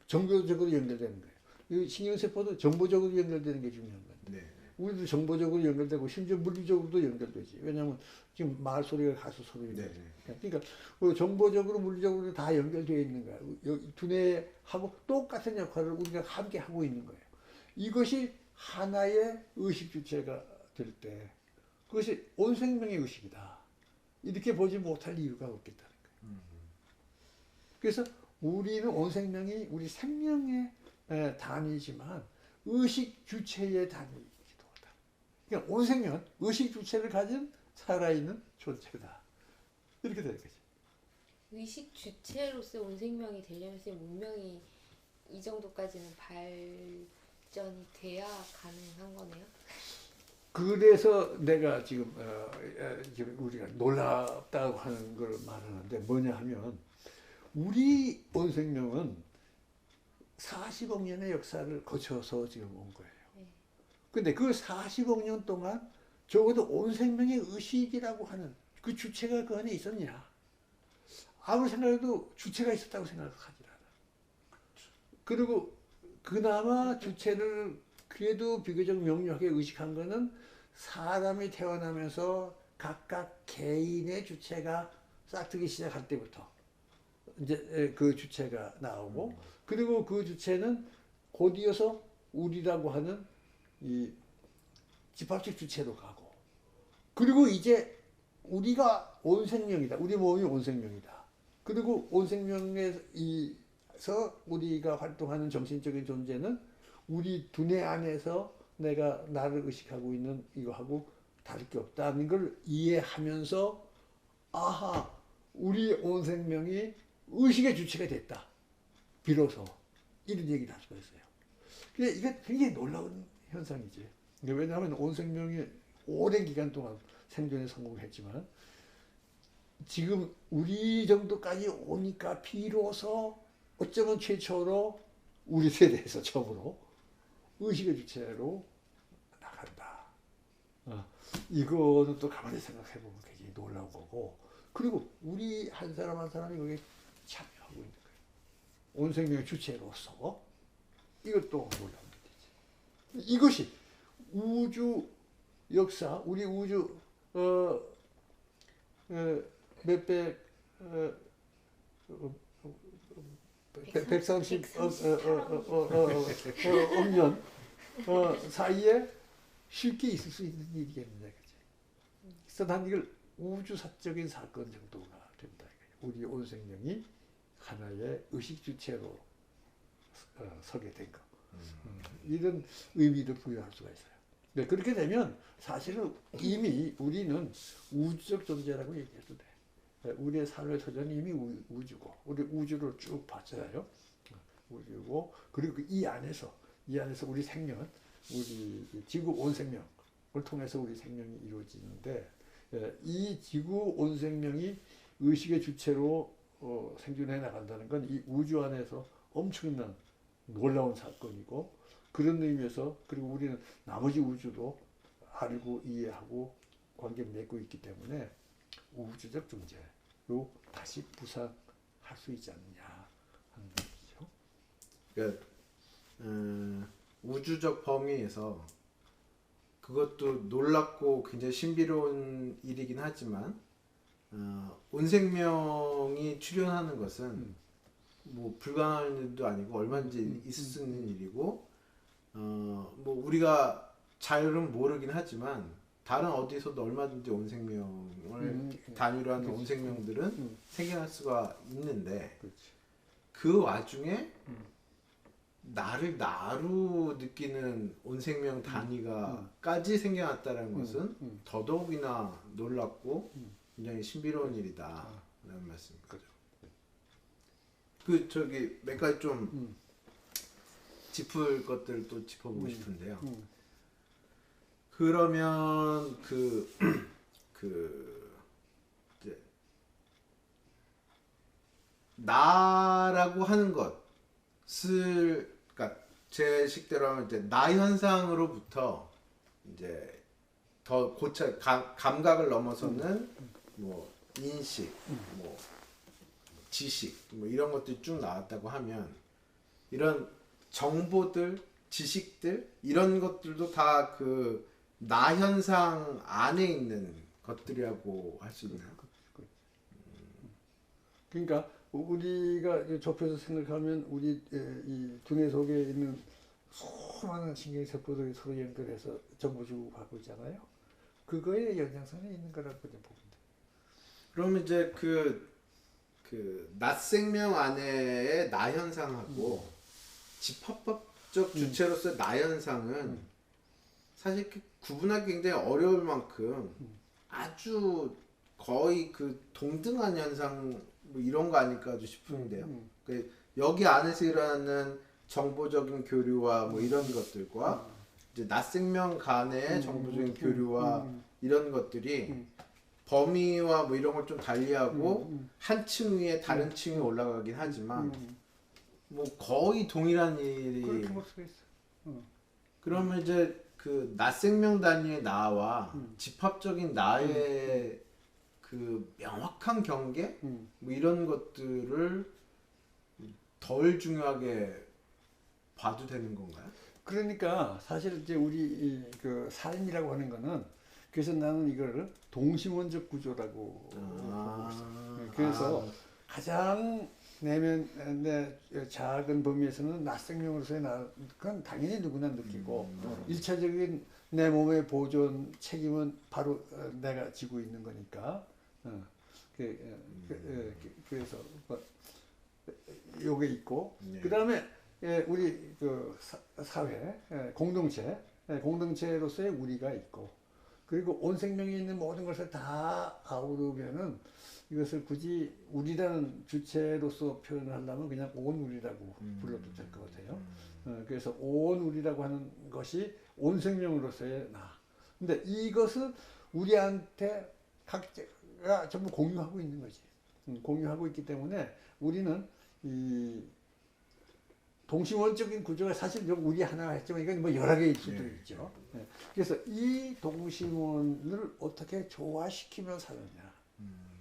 정보적으로 연결되는 거예요. 이 신경세포도 정보적으로 연결되는 게 중요한 거예요. 네. 우리도 정보적으로 연결되고 심지어 물리적으로도 연결되지. 왜냐하면 지금 말 소리가 가서 소리 네. 그러니까 정보적으로 물리적으로 다 연결되어 있는 거야. 두뇌하고 똑같은 역할을 우리가 함께 하고 있는 거예요. 이것이 하나의 의식 주체가 될 때 그것이 온 생명의 의식이다. 이렇게 보지 못할 이유가 없겠다는 거예요. 그래서 우리는 온 생명이 우리 생명의 단위지만 의식 주체의 단위이기도 하다. 그러니까 온 생명은 의식 주체를 가진 살아있는 존재다. 이렇게 되는 거지. 의식 주체로서 온 생명이 되려면 문명이 이 정도까지는 발전이 돼야 가능한 거네요. 그래서 내가 지금 우리가 놀랍다고 하는 걸 말하는데 뭐냐 하면 우리 온 생명은 40억 년의 역사를 거쳐서 지금 온 거예요. 근데 그 40억 년 동안 적어도 온 생명의 의식이라고 하는 그 주체가 그 안에 있었냐? 아무리 생각해도 주체가 있었다고 생각하지 않아. 그리고 그나마 주체를 그래도 비교적 명료하게 의식한 거는 사람이 태어나면서 각각 개인의 주체가 싹트기 시작할 때부터 이제 그 주체가 나오고 그리고 그 주체는 곧이어서 우리라고 하는 이 집합적 주체로 가고 그리고 이제 우리가 온 생명이다. 우리 몸이 온 생명이다. 그리고 온 생명에서 우리가 활동하는 정신적인 존재는 우리 두뇌 안에서 내가 나를 의식하고 있는 이거하고 다를 게 없다는 걸 이해하면서 아하, 우리 온 생명이 의식의 주체가 됐다. 비로소 이런 얘기를 할 수가 있어요. 근데 이게 굉장히 놀라운 현상이지. 왜냐하면 온 생명이 오랜 기간 동안 생존에 성공했지만 지금 우리 정도까지 오니까 비로소 어쩌면 최초로 우리 세대에서 처음으로 의식의 주체로 나간다. 이거는 또 가만히 생각해보면 굉장히 놀라운 거고, 그리고 우리 한 사람 한 사람이 거기에 참여하고 있는 거예요. 온 생명의 주체로서. 이것도 놀라운 일이지. 이것이 우주 역사, 우리 우주 몇백 130억 년 사이에 쉽게 있을 수 있는 일이겠느냐, 그지? 그래서 난 이걸 우주사적인 사건 정도가 된다. 우리 온 생명이 하나의 의식 주체로 서게 된 거. 이런 의미를 부여할 수가 있어요. 네, 그렇게 되면 사실은 이미 우리는 우주적 존재라고 얘기해도 돼. 우리의 삶의 터전이 이미 우주고, 우리 우주를 쭉 봤잖아요. 우주고, 그리고 이 안에서 우리 생명은, 우리 지구 온 생명을 통해서 우리 생명이 이루어지는데, 이 지구 온 생명이 의식의 주체로 생존해 나간다는 건 이 우주 안에서 엄청난 놀라운 사건이고, 그런 의미에서, 그리고 우리는 나머지 우주도 알고 이해하고 관계를 맺고 있기 때문에 우주적 존재로 다시 부상할 수 있지 않느냐 하는 얘기죠. 그러니까 우주적 범위에서 그것도 놀랍고 굉장히 신비로운 일이긴 하지만 온 생명이 출현하는 것은 뭐 불가능한 일도 아니고 얼마든지 있을 수 있는 일이고, 뭐 우리가 잘은 모르긴 하지만 다른 어디서도 얼마든지 온 생명을 단위로 하는 온 생명들은 생겨날 수가 있는데, 그 와중에 나를 나로 느끼는 온 생명 단위가까지 생겨났다는 것은 더더욱이나 놀랍고 굉장히 신비로운 일이다 라는 말씀입니다. 그 저기 몇 가지 좀 짚을 것들 또 짚어보고 싶은데요. 그러면 이제 나라고 하는 것을, 그러니까 제 식대로 하면 이제 나 현상으로부터 이제 더 감각을 넘어서는 뭐 인식, 뭐 지식, 뭐 이런 것들이 쭉 나왔다고 하면, 이런 정보들, 지식들, 이런 것들도 다 그 나 현상 안에 있는 것들이라고 할 수 있나요? 그러니까 우리가 좁혀서 생각하면 우리 이 두뇌 속에 있는 수많은 신경세포들이 서로 연결해서 정보 주고 받고 있잖아요. 그거의 연장선에 있는 거라고 보면 돼. 그러면 이제 그 낫생명 안에의 나 현상하고 집합법적 주체로서의 나 현상은 사실 구분하기 굉장히 어려울 만큼 아주 거의 그 동등한 현상 뭐 이런 거 아닐까 싶은데요. 여기 안에서 일어나는 정보적인 교류와 뭐 이런 것들과 이제 낫생명 간의 정보적인 교류와 이런 것들이 범위와 뭐 이런 걸 좀 달리하고 한 층 위에 다른 층이 올라가긴 하지만 뭐 거의 동일한 일이. 그렇게 볼 수가 있어. 그러면 이제 그 낫생명 단위의 나와 집합적인 나의 그 명확한 경계 뭐 이런 것들을 덜 중요하게 봐도 되는 건가요? 그러니까 사실 이제 우리 그 삶이라고 하는 거는, 그래서 나는 이걸 동심원적 구조라고 보고 있어. 그래서 가장 내 작은 범위에서는 낫생명으로서의 나, 그건 당연히 누구나 느끼고, 일차적인 내 몸의 보존 책임은 바로 내가 지고 있는 거니까. 그래서 뭐 요게 있고 네. 그다음에 우리 그 사회 공동체로서의 우리가 있고 그리고 온 생명이 있는 모든 것을 다 아우르면은 이것을 굳이 우리라는 주체로서 표현을 하려면 그냥 온 우리라고 불러도 될 것 같아요. 그래서 온 우리라고 하는 것이 온 생명으로서의 나. 근데 이것은 우리한테 각자가 전부 공유하고 있는 거지. 공유하고 있기 때문에 우리는 이 동심원적인 구조가 사실 우리 하나가 했지만 이건 뭐 여러 개일 수도 있죠. 그래서 이 동심원을 어떻게 조화시키며 사느냐.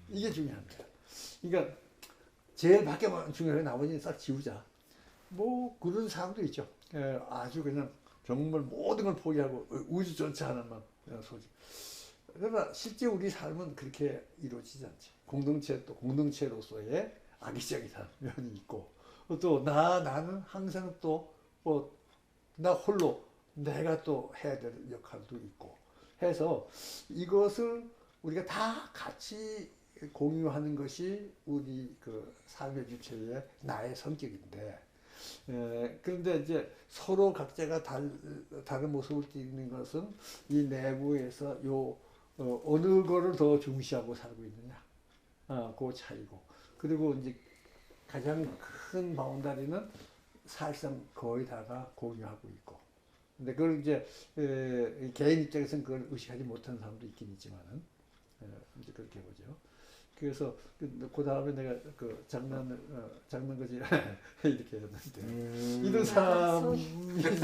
이게 중요합니다. 그러니까 제일 밖에 중요해 나머지는 싹 지우자. 뭐 그런 사람도 있죠. 아주 그냥 정말 모든 걸 포기하고 우주 전체 하나만 소지. 그러나 실제 우리 삶은 그렇게 이루어지지 않지. 공동체로서의 악의적인 면이 있고 또 나는 항상 또 나 홀로 내가 또 해야 될 역할도 있고 해서 이것을 우리가 다 같이 공유하는 것이 우리 그 삶의 주체의 나의 성격인데 그런데 이제 서로 각자가 다른 모습을 띠는 것은 이 내부에서 어느 거를 더 중시하고 살고 있느냐 그 차이고 그리고 이제 가장 큰 바운다리는 사실상 거의 다가 공유하고 있고 근데 그걸 이제 개인 입장에서는 그걸 의식하지 못하는 사람도 있긴 있지만은 이제 그렇게 보죠. 그래서 그 다음에 내가 그 장난거지 이렇게 했는데 이런 사람이 있는데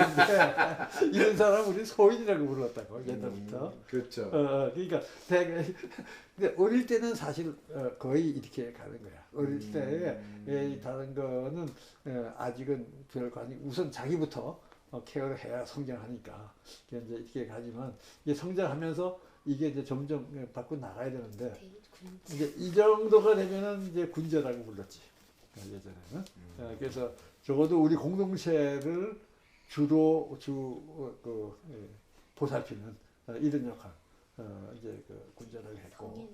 이런 사람 우리 소인이라고 불렀다고 옛날부터. 그렇죠. 그러니까 근데 어릴 때는 사실 거의 이렇게 가는 거야. 어릴 때 다른 거는 아직은 별 관이 우선 자기부터 케어를 해야 성장하니까 이제 이렇게 가지만 이게 성장하면서 이게 이제 점점 밖으로 나가야 되는데 이제 이 정도가 되면은 이제 군제라고 불렀지 예전에는. 그래서 적어도 우리 공동체를 주로 보살피는 이런 역할 이제 그 군제라고 했고.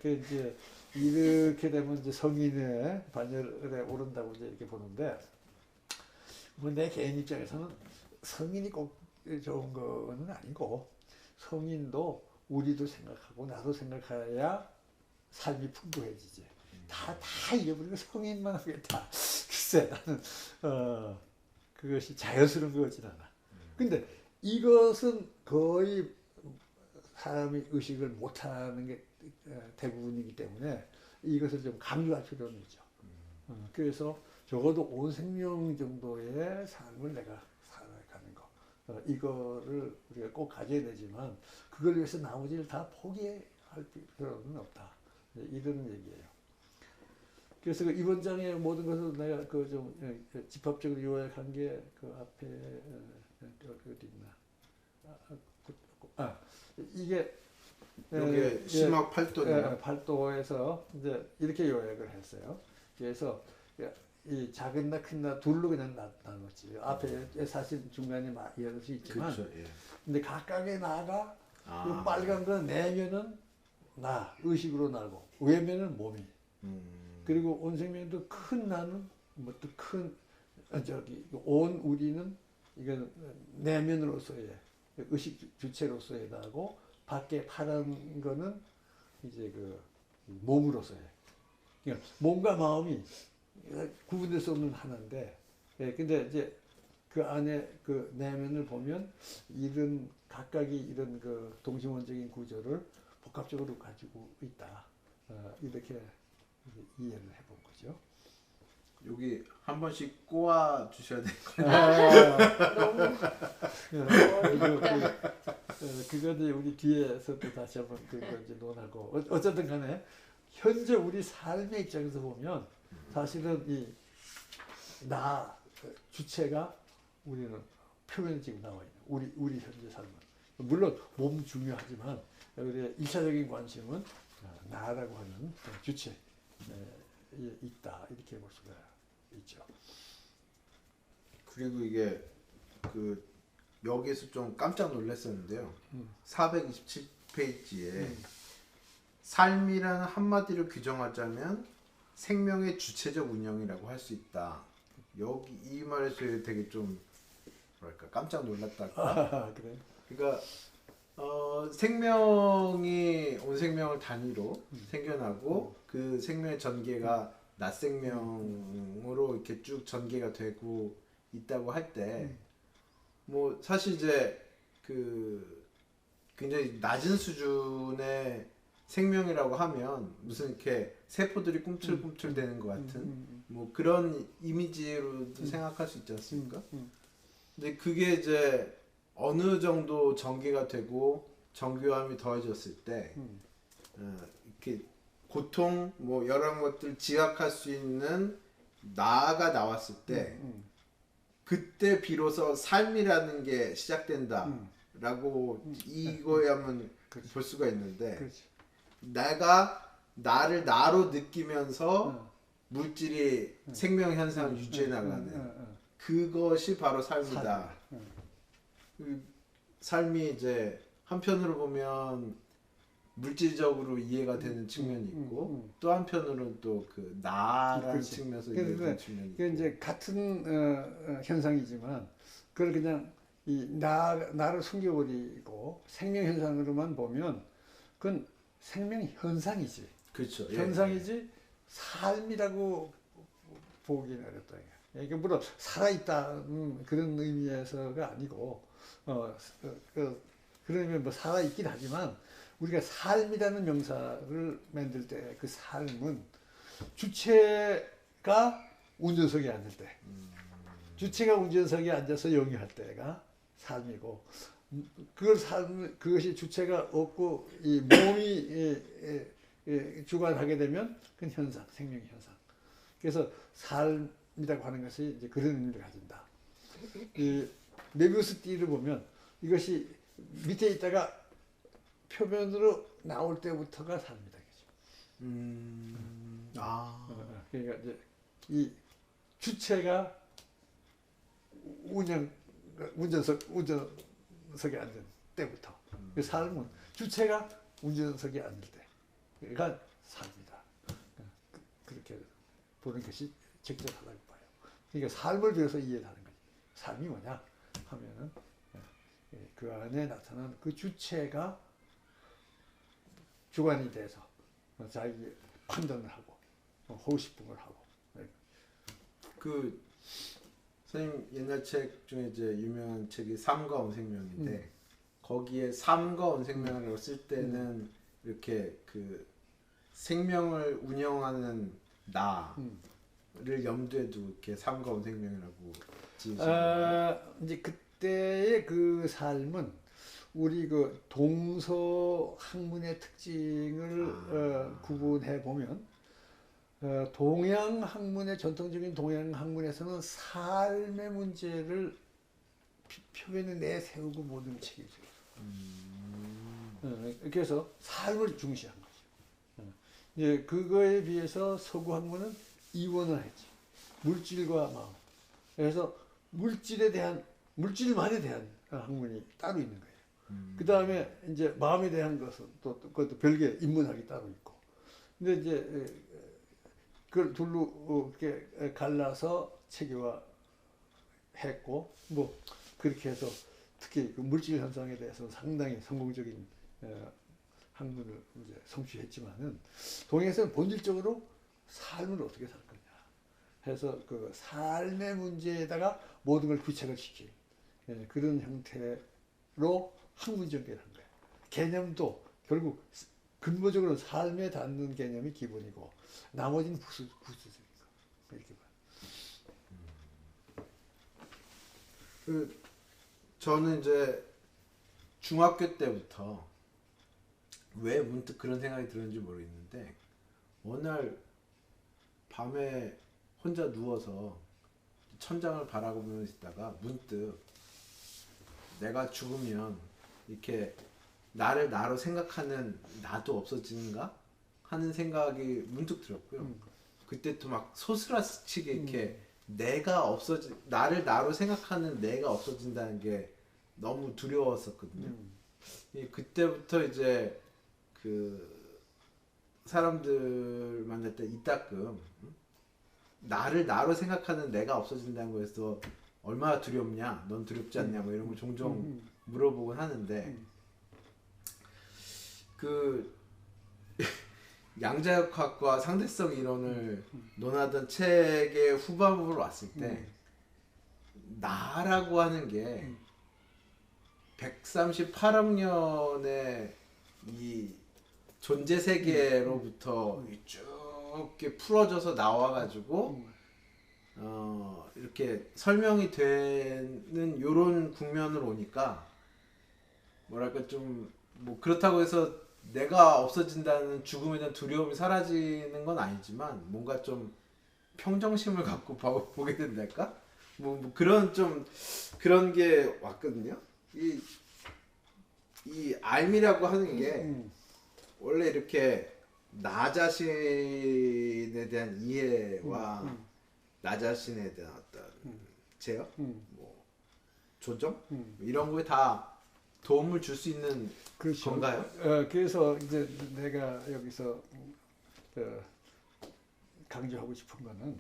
그 이제 이렇게 되면 이제 성인의 반열에 오른다고 이제 이렇게 보는데 뭐 내 개인 입장에서는 성인이 꼭 좋은 거는 아니고 성인도 우리도 생각하고 나도 생각해야 삶이 풍부해지지. 다 잊어버리고 성인만 하겠다. 글쎄 나는 그것이 자연스러운 것 같진 않아. 근데 이것은 거의 사람이 의식을 못하는 게 대부분이기 때문에 이것을 좀 강조할 필요는 있죠. 그래서 적어도 온 생명 정도의 삶을 내가 살아가는 거. 이거를 우리가 꼭 가져야 되지만 그걸 위해서 나머지를 다 포기할 필요는 없다. 이런 얘기예요. 그래서 그 이번 장의 모든 것을 내가 그 좀 집합적으로 요약한 게 그 앞에 어디 있나? 이게 이게 심학 8도네요. 8도에서 이제 이렇게 요약을 했어요. 그래서 이 작은 나 큰 나 둘로 그냥 나눴지. 앞에 사실 중간에 이해할 수 있지만, 그렇죠, 예. 근데 각각의 나가 그 빨간 건 내면은 나 의식으로 나고 외면은 몸이. 그리고 온 생명도 큰 나는 뭐 또 큰 온 우리는 이건 내면으로서의 의식 주체로서의 나고 밖에 파란 거는 이제 그 몸으로서의. 그러니까 몸과 마음이 구분될 수 없는 하나인데, 근데 이제 그 안에 그 내면을 보면 이런 각각이 이런 그 동심원적인 구조를 복합적으로 가지고 있다. 이렇게 이해를 해본 거죠. 여기 한 번씩 꼬아 주셔야 될 것 그거는 우리 뒤에서 또 다시 한번 그거 이제 논하고 어쨌든 간에 현재 우리 삶의 입장에서 보면 사실은 이 나 주체가 우리는 표면에 지금 나와 있는 우리 현재 삶은 물론 몸 중요하지만 우리의 일차적인 관심은 나라고 하는 주체에 있다 이렇게 볼 수가 있죠. 그리고 이게 그 여기서 좀 깜짝 놀랐었는데요. 427페이지에 삶이라는 한마디로 규정하자면 생명의 주체적 운영이라고 할 수 있다. 여기 이 말에서 되게 좀 뭐랄까 깜짝 놀랐달까. 그래. 그러니까 생명이 온 생명을 단위로 생겨나고 그 생명의 전개가 낮 생명으로 이렇게 쭉 전개가 되고 있다고 할 때 뭐 사실 이제 그 굉장히 낮은 수준의 생명이라고 하면 무슨 이렇게 세포들이 꿈틀꿈틀 되는 것 같은 뭐 그런 이미지로도 생각할 수 있지 않습니까? 근데 그게 이제 어느 정도 전개가 되고 정교함이 더해졌을 때 이렇게 고통 뭐 여러 것들 지각할 수 있는 나가 나왔을 때 그때 비로소 삶이라는 게 시작된다라고 이거야만 볼 수가 있는데 그렇지. 내가 나를 나로 느끼면서 물질이 생명 현상을 유지해 나가는 그것이 바로 삶이다. 그 삶이 이제 한편으로 보면 물질적으로 이해가 되는 측면이 있고 또 한편으로는 또 그 나라는 그렇지. 측면에서 그래서 이해되는 측면이 그게 있고 이제 같은 현상이지만 그걸 그냥 이 나를 숨겨버리고 생명 현상으로만 보면 그건 생명 현상이지. 그렇죠. 예. 현상이지 삶이라고 보기는 어렵다. 이게 물론 살아있다 그런 의미에서가 아니고 그런 의미는 뭐 살아있긴 하지만 우리가 삶이라는 명사를 만들 때 그 삶은 주체가 운전석에 앉을 때 주체가 운전석에 앉아서 영위할 때가 삶이고 그것이 주체가 없고 이 몸이 주관하게 되면 그건 현상, 생명 현상. 그래서 삶이라고 하는 것이 이제 그런 의미를 가진다. 이 메비우스 띠를 보면 이것이 밑에 있다가 표면으로 나올 때부터가 삶이다. 그러니까 이제 이 주체가 운전석에 앉은 때부터 그 삶은 주체가 운전석에 앉을 때가 삶이다. 그렇게 보는 것이 적절하다고 봐요. 그러니까 삶을 위해서 이해하는 거지. 삶이 뭐냐 하면은 그 안에 나타난 그 주체가 주관이 돼서 자기 판단을 하고 호흡을 하고. 그 선생님 옛날 책 중에 이제 유명한 책이 삶과 온생명인데 거기에 삶과 온생명이라고 쓸 때는 이렇게 그 생명을 운영하는 나를 염두에 두고 이렇게 삶과 온생명이라고 지으신 거예요. 이제 그때의 그 삶은 우리 그 동서 학문의 특징을 구분해 보면 동양 학문의 전통적인 동양 학문에서는 삶의 문제를 표면에 내세우고 모든 책이죠. 그래서 삶을 중시한 거죠. 이제 그거에 비해서 서구 학문은 이원을 했지. 물질과 마음. 그래서 물질만에 대한 학문이 따로 있는 거예요. 그 다음에 이제 마음에 대한 것은 또 그것도 별개 인문학이 따로 있고. 근데 이제 그걸 둘로 이렇게 갈라서 체계화했고 뭐 그렇게 해서 특히 그 물질 현상에 대해서 상당히 성공적인 학문을 이제 성취했지만은 동양에서는 본질적으로 삶을 어떻게 살 거냐 해서 그 삶의 문제에다가 모든 걸 구체화를 시킨 그런 형태로 학문 전개를 한 거예요. 개념도 결국 근본적으로 삶에 닿는 개념이 기본이고 나머지는 부수적인 거 이렇게 봐요. 저는 이제 중학교 때부터 왜 문득 그런 생각이 들었는지 모르겠는데 어느 날 밤에 혼자 누워서 천장을 바라보며 있다가 문득 내가 죽으면 이렇게 나를 나로 생각하는 나도 없어지는가 하는 생각이 문득 들었고요. 그때 또 막 소스라치게 이렇게 나를 나로 생각하는 내가 없어진다는 게 너무 두려웠었거든요. 그때부터 이제 그 사람들 만날 때 이따금 나를 나로 생각하는 내가 없어진다는 거에서 얼마나 두렵냐, 넌 두렵지 않냐, 뭐 이런 거 종종 물어보곤 하는데 그 양자역학과 상대성 이론을 논하던 책의 후반부로 왔을 때 나라고 하는 게 138억 년의 이 존재 세계로부터 쭉 이렇게 풀어져서 나와가지고 이렇게 설명이 되는 요런 국면으로 오니까 뭐랄까 좀 뭐 그렇다고 해서 내가 없어진다는 죽음에 대한 두려움이 사라지는 건 아니지만 뭔가 좀 평정심을 갖고 보게 된달까? 뭐 그런 좀 그런 게 왔거든요. 이 알미라고 하는 게 원래 이렇게 나 자신에 대한 이해와 나 자신에 대한 어떤 제어, 뭐 조정 이런 거에 다 도움을 줄 수 있는 그렇죠. 건가요? 그래서 이제 내가 여기서 강조하고 싶은 거는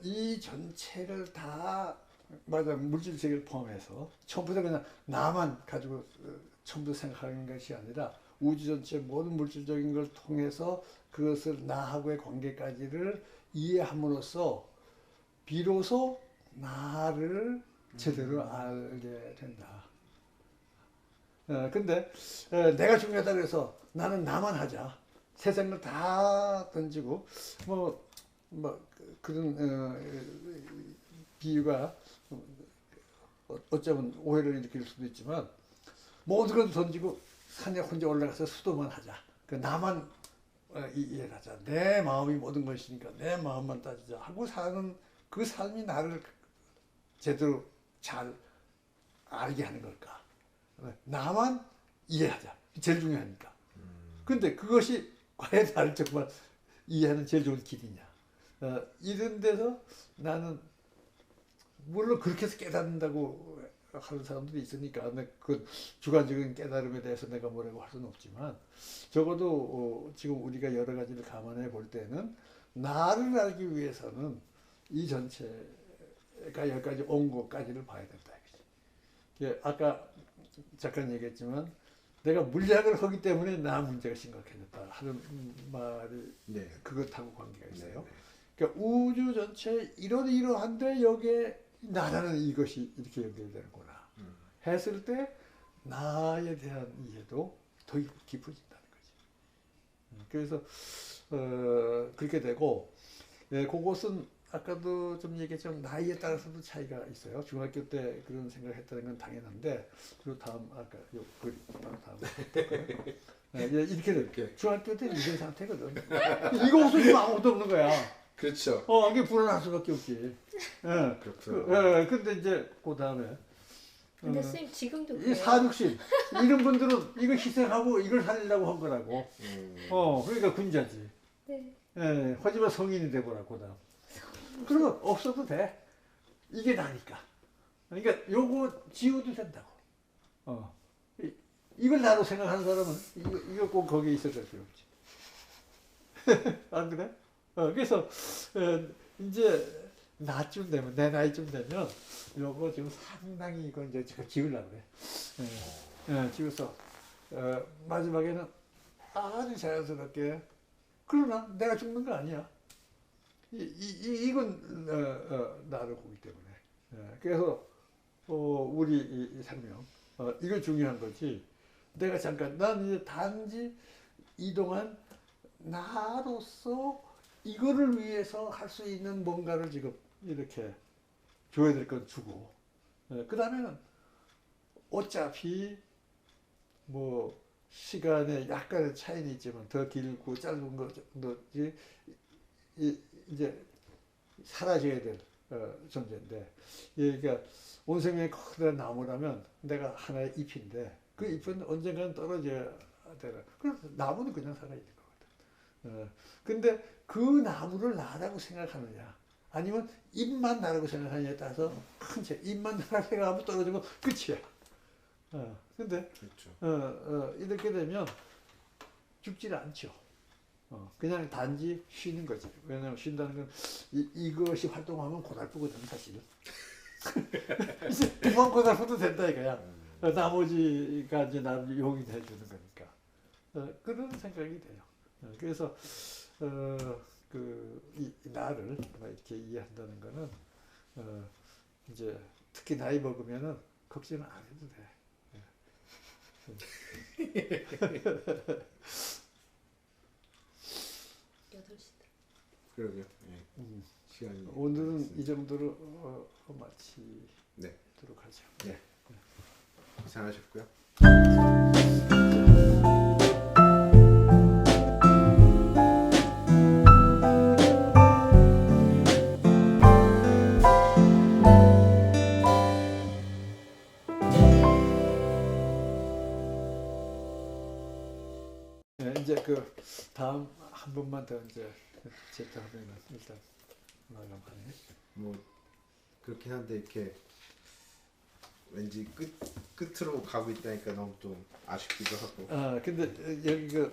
이 전체를 다 맞아 물질 세계를 포함해서 처음부터 그냥 나만 가지고 처음부터 생각하는 것이 아니라 우주 전체 모든 물질적인 걸 통해서 그것을 나하고의 관계까지를 이해함으로써 비로소 나를 제대로 알게 된다. 근데 내가 중요하다 그래서 나는 나만 하자. 세상을 다 던지고 뭐 그런 비유가 어쩌면 오해를 일으킬 수도 있지만 모든 걸 던지고 산에 혼자 올라가서 수도만 하자. 그 나만 이해를 하자. 내 마음이 모든 것이니까 내 마음만 따지자 하고 사는 그 삶이 나를 제대로 잘 알게 하는 걸까? 나만 이해하자. 제일 중요하니까. 근데 그것이 과연 나를 정말 이해하는 제일 좋은 길이냐? 이런 데서 나는 물론 그렇게 해서 깨닫는다고 하는 사람들이 있으니까 그 주관적인 깨달음에 대해서 내가 뭐라고 할 수는 없지만 적어도 지금 우리가 여러 가지를 감안해 볼 때는 나를 알기 위해서는 이 전체가 여기까지 온 것까지를 봐야 된다. 아까 잠깐 얘기했지만 내가 물리학을 하기 때문에 나 문제가 심각해졌다 하는 말이 네. 그것하고 관계가 있어요. 네. 그러니까 우주 전체 이러이러한데 여기에 나라는 이것이 이렇게 연결되는구나 했을 때 나에 대한 이해도 더 깊어진다는 거지. 그래서 그렇게 되고 그것은 아까도 좀 얘기했지만 나이에 따라서도 차이가 있어요. 중학교 때 그런 생각을 했다는 건 당연한데 그리고 다음 아까 다음 이렇게 돼. 중학교 때 이런 상태거든. 이거 없으면 아무것도 없는 거야. 그렇죠. 이게 불안할 수밖에 없지. 그렇죠. 근데 이제 그 다음에 근데 선생님 지금도 이 그래요. 사육신 이런 분들은 이거 희생하고 이걸 살리려고 한 거라고. 그러니까 군자지. 네. 하지만 성인이 되거라 그다음. 그러면 없어도 돼. 이게 나니까. 그러니까 요거 지워도 된다고. 이걸 나로 생각하는 사람은 이거 꼭 거기에 있어야 될 필요 없지. 안 그래? 그래서 이제 나쯤 되면 내 나이쯤 되면 요거 지금 상당히 이거 이제 제가 지우려고 그래. 지워서 마지막에는 아주 자연스럽게 그러나 내가 죽는 거 아니야. 이건 나를 보기 때문에. 그래서 우리 이 생명 이거 중요한 거지. 내가 잠깐 난 이제 단지 이동안 나로서 이거를 위해서 할 수 있는 뭔가를 지금 이렇게 줘야 될 건 주고 그 다음에는 어차피 뭐 시간에 약간의 차이는 있지만 더 길고 짧은 거 정도지 이제 사라져야 될 존재인데 그러니까 온 생명이 커다란 나무라면 내가 하나의 잎인데 그 잎은 언젠가는 떨어져야 되나. 그래서 나무는 그냥 살아있는 거거든. 근데 그 나무를 나라고 생각하느냐 아니면 잎만 나라고 생각하느냐에 따라서 큰 차이. 잎만 나라고 생각하면 떨어지면 끝이야. 근데 그렇죠. 이렇게 되면 죽질 않죠. 그냥 단지 쉬는 거지. 왜냐면 쉰다는 건 이것이 활동하면 고달프거든 사실은. 이제 그만 고달프도 된다 이거야. 나머지가 이제 나를 용인해 주는 거니까. 그런 생각이 돼요. 그래서 이 나를 이렇게 이해한다는 거는 이제 특히 나이 먹으면은 걱정을 안 해도 돼. 8시다. 그러게요. 예. 시간이 오늘은 됐습니다. 이 정도로 마치도록 네. 하죠. 네. 고생하셨고요. 네, 이제 그 다음 한 번만 더 이제 제작하면 일단 마감하네. 뭐 그렇긴 한데 이렇게 왠지 끝으로 가고 있다니까 너무 좀 아쉽기도 하고. 아 근데 여기 그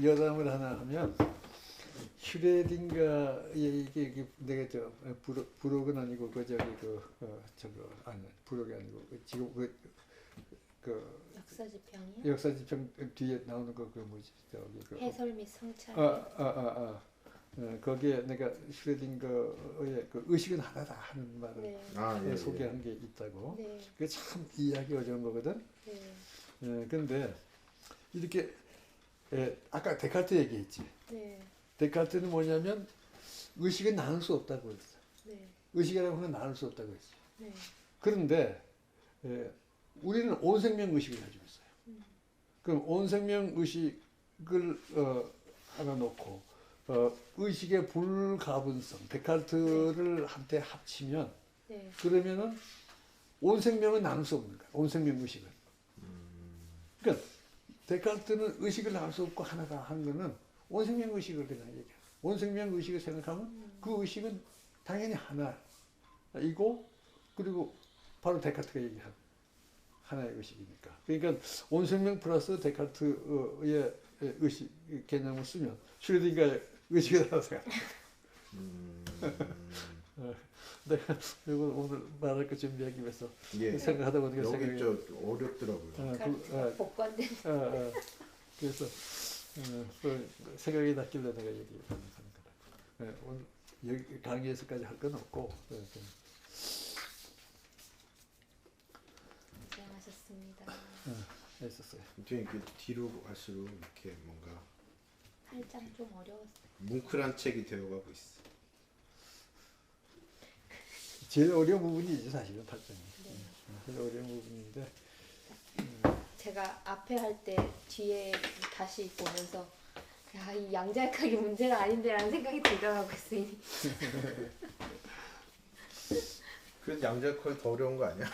여담을 하나 하면 슈레딩가의 이게 내가 저 부록은 아니고 그 저기 저거 아니 부록이 아니고 지금 그 역사지평이요? 역사지평 뒤에 나오는 거 그 뭐지 저기 그 해설 및 성찰. 거기에 내가 슈레딩거의 그 의식은 하나다 하는 말을 네. 예. 소개한 게 있다고. 네. 그게 참 이해하기 어려운 거거든. 네. 근데 이렇게 아까 데카르트 얘기했지. 네. 데카르트는 뭐냐면 의식은 나눌 수 없다고 했어. 네. 의식이라고 하는 건 나눌 수 없다고 했지. 네. 그런데 우리는 온 생명 의식을 가지고 있어요. 그럼 온 생명 의식을 하나 놓고 의식의 불가분성 데카르트를 한테 합치면 네. 그러면은 온 생명은 나눌 수 없는 거야. 온 생명 의식은. 그러니까 데카르트는 의식을 나눌 수 없고 하나다 하는 거는 온 생명 의식을 그냥 얘기해. 온 생명 의식을 생각하면 그 의식은 당연히 하나이고 그리고 바로 데카르트가 얘기한 하나의 의식이니까. 그러니까 온 생명 플러스 데카르트의 의식 개념을 쓰면 슈레딩가의 의식이라고 생각해. 내가 이거 오늘 말할 거 준비하기 위해서 예. 생각하다 보니까 여기 생각이 저 어렵더라고요. 복관된. 그래서 그 생각이 났길래 내가 얘기하는 거다. 오늘 여기 강의에서까지 할 건 없고 고생하셨습니다. 했었어요. 좀 이렇게 뒤로 갈수록 이렇게 뭔가 8장 좀 어려웠어요. 뭉클한 책이 되어가고 있어. 제일 어려운 부분이지 사실은 8장이. 네. 제일 어려운 부분인데 제가 앞에 할 때 뒤에 다시 보면서 야, 이 양자역학이 문제가 아닌데라는 생각이 들더라고요, 선생님. 그래도 양자역학이 더 어려운 거 아니야?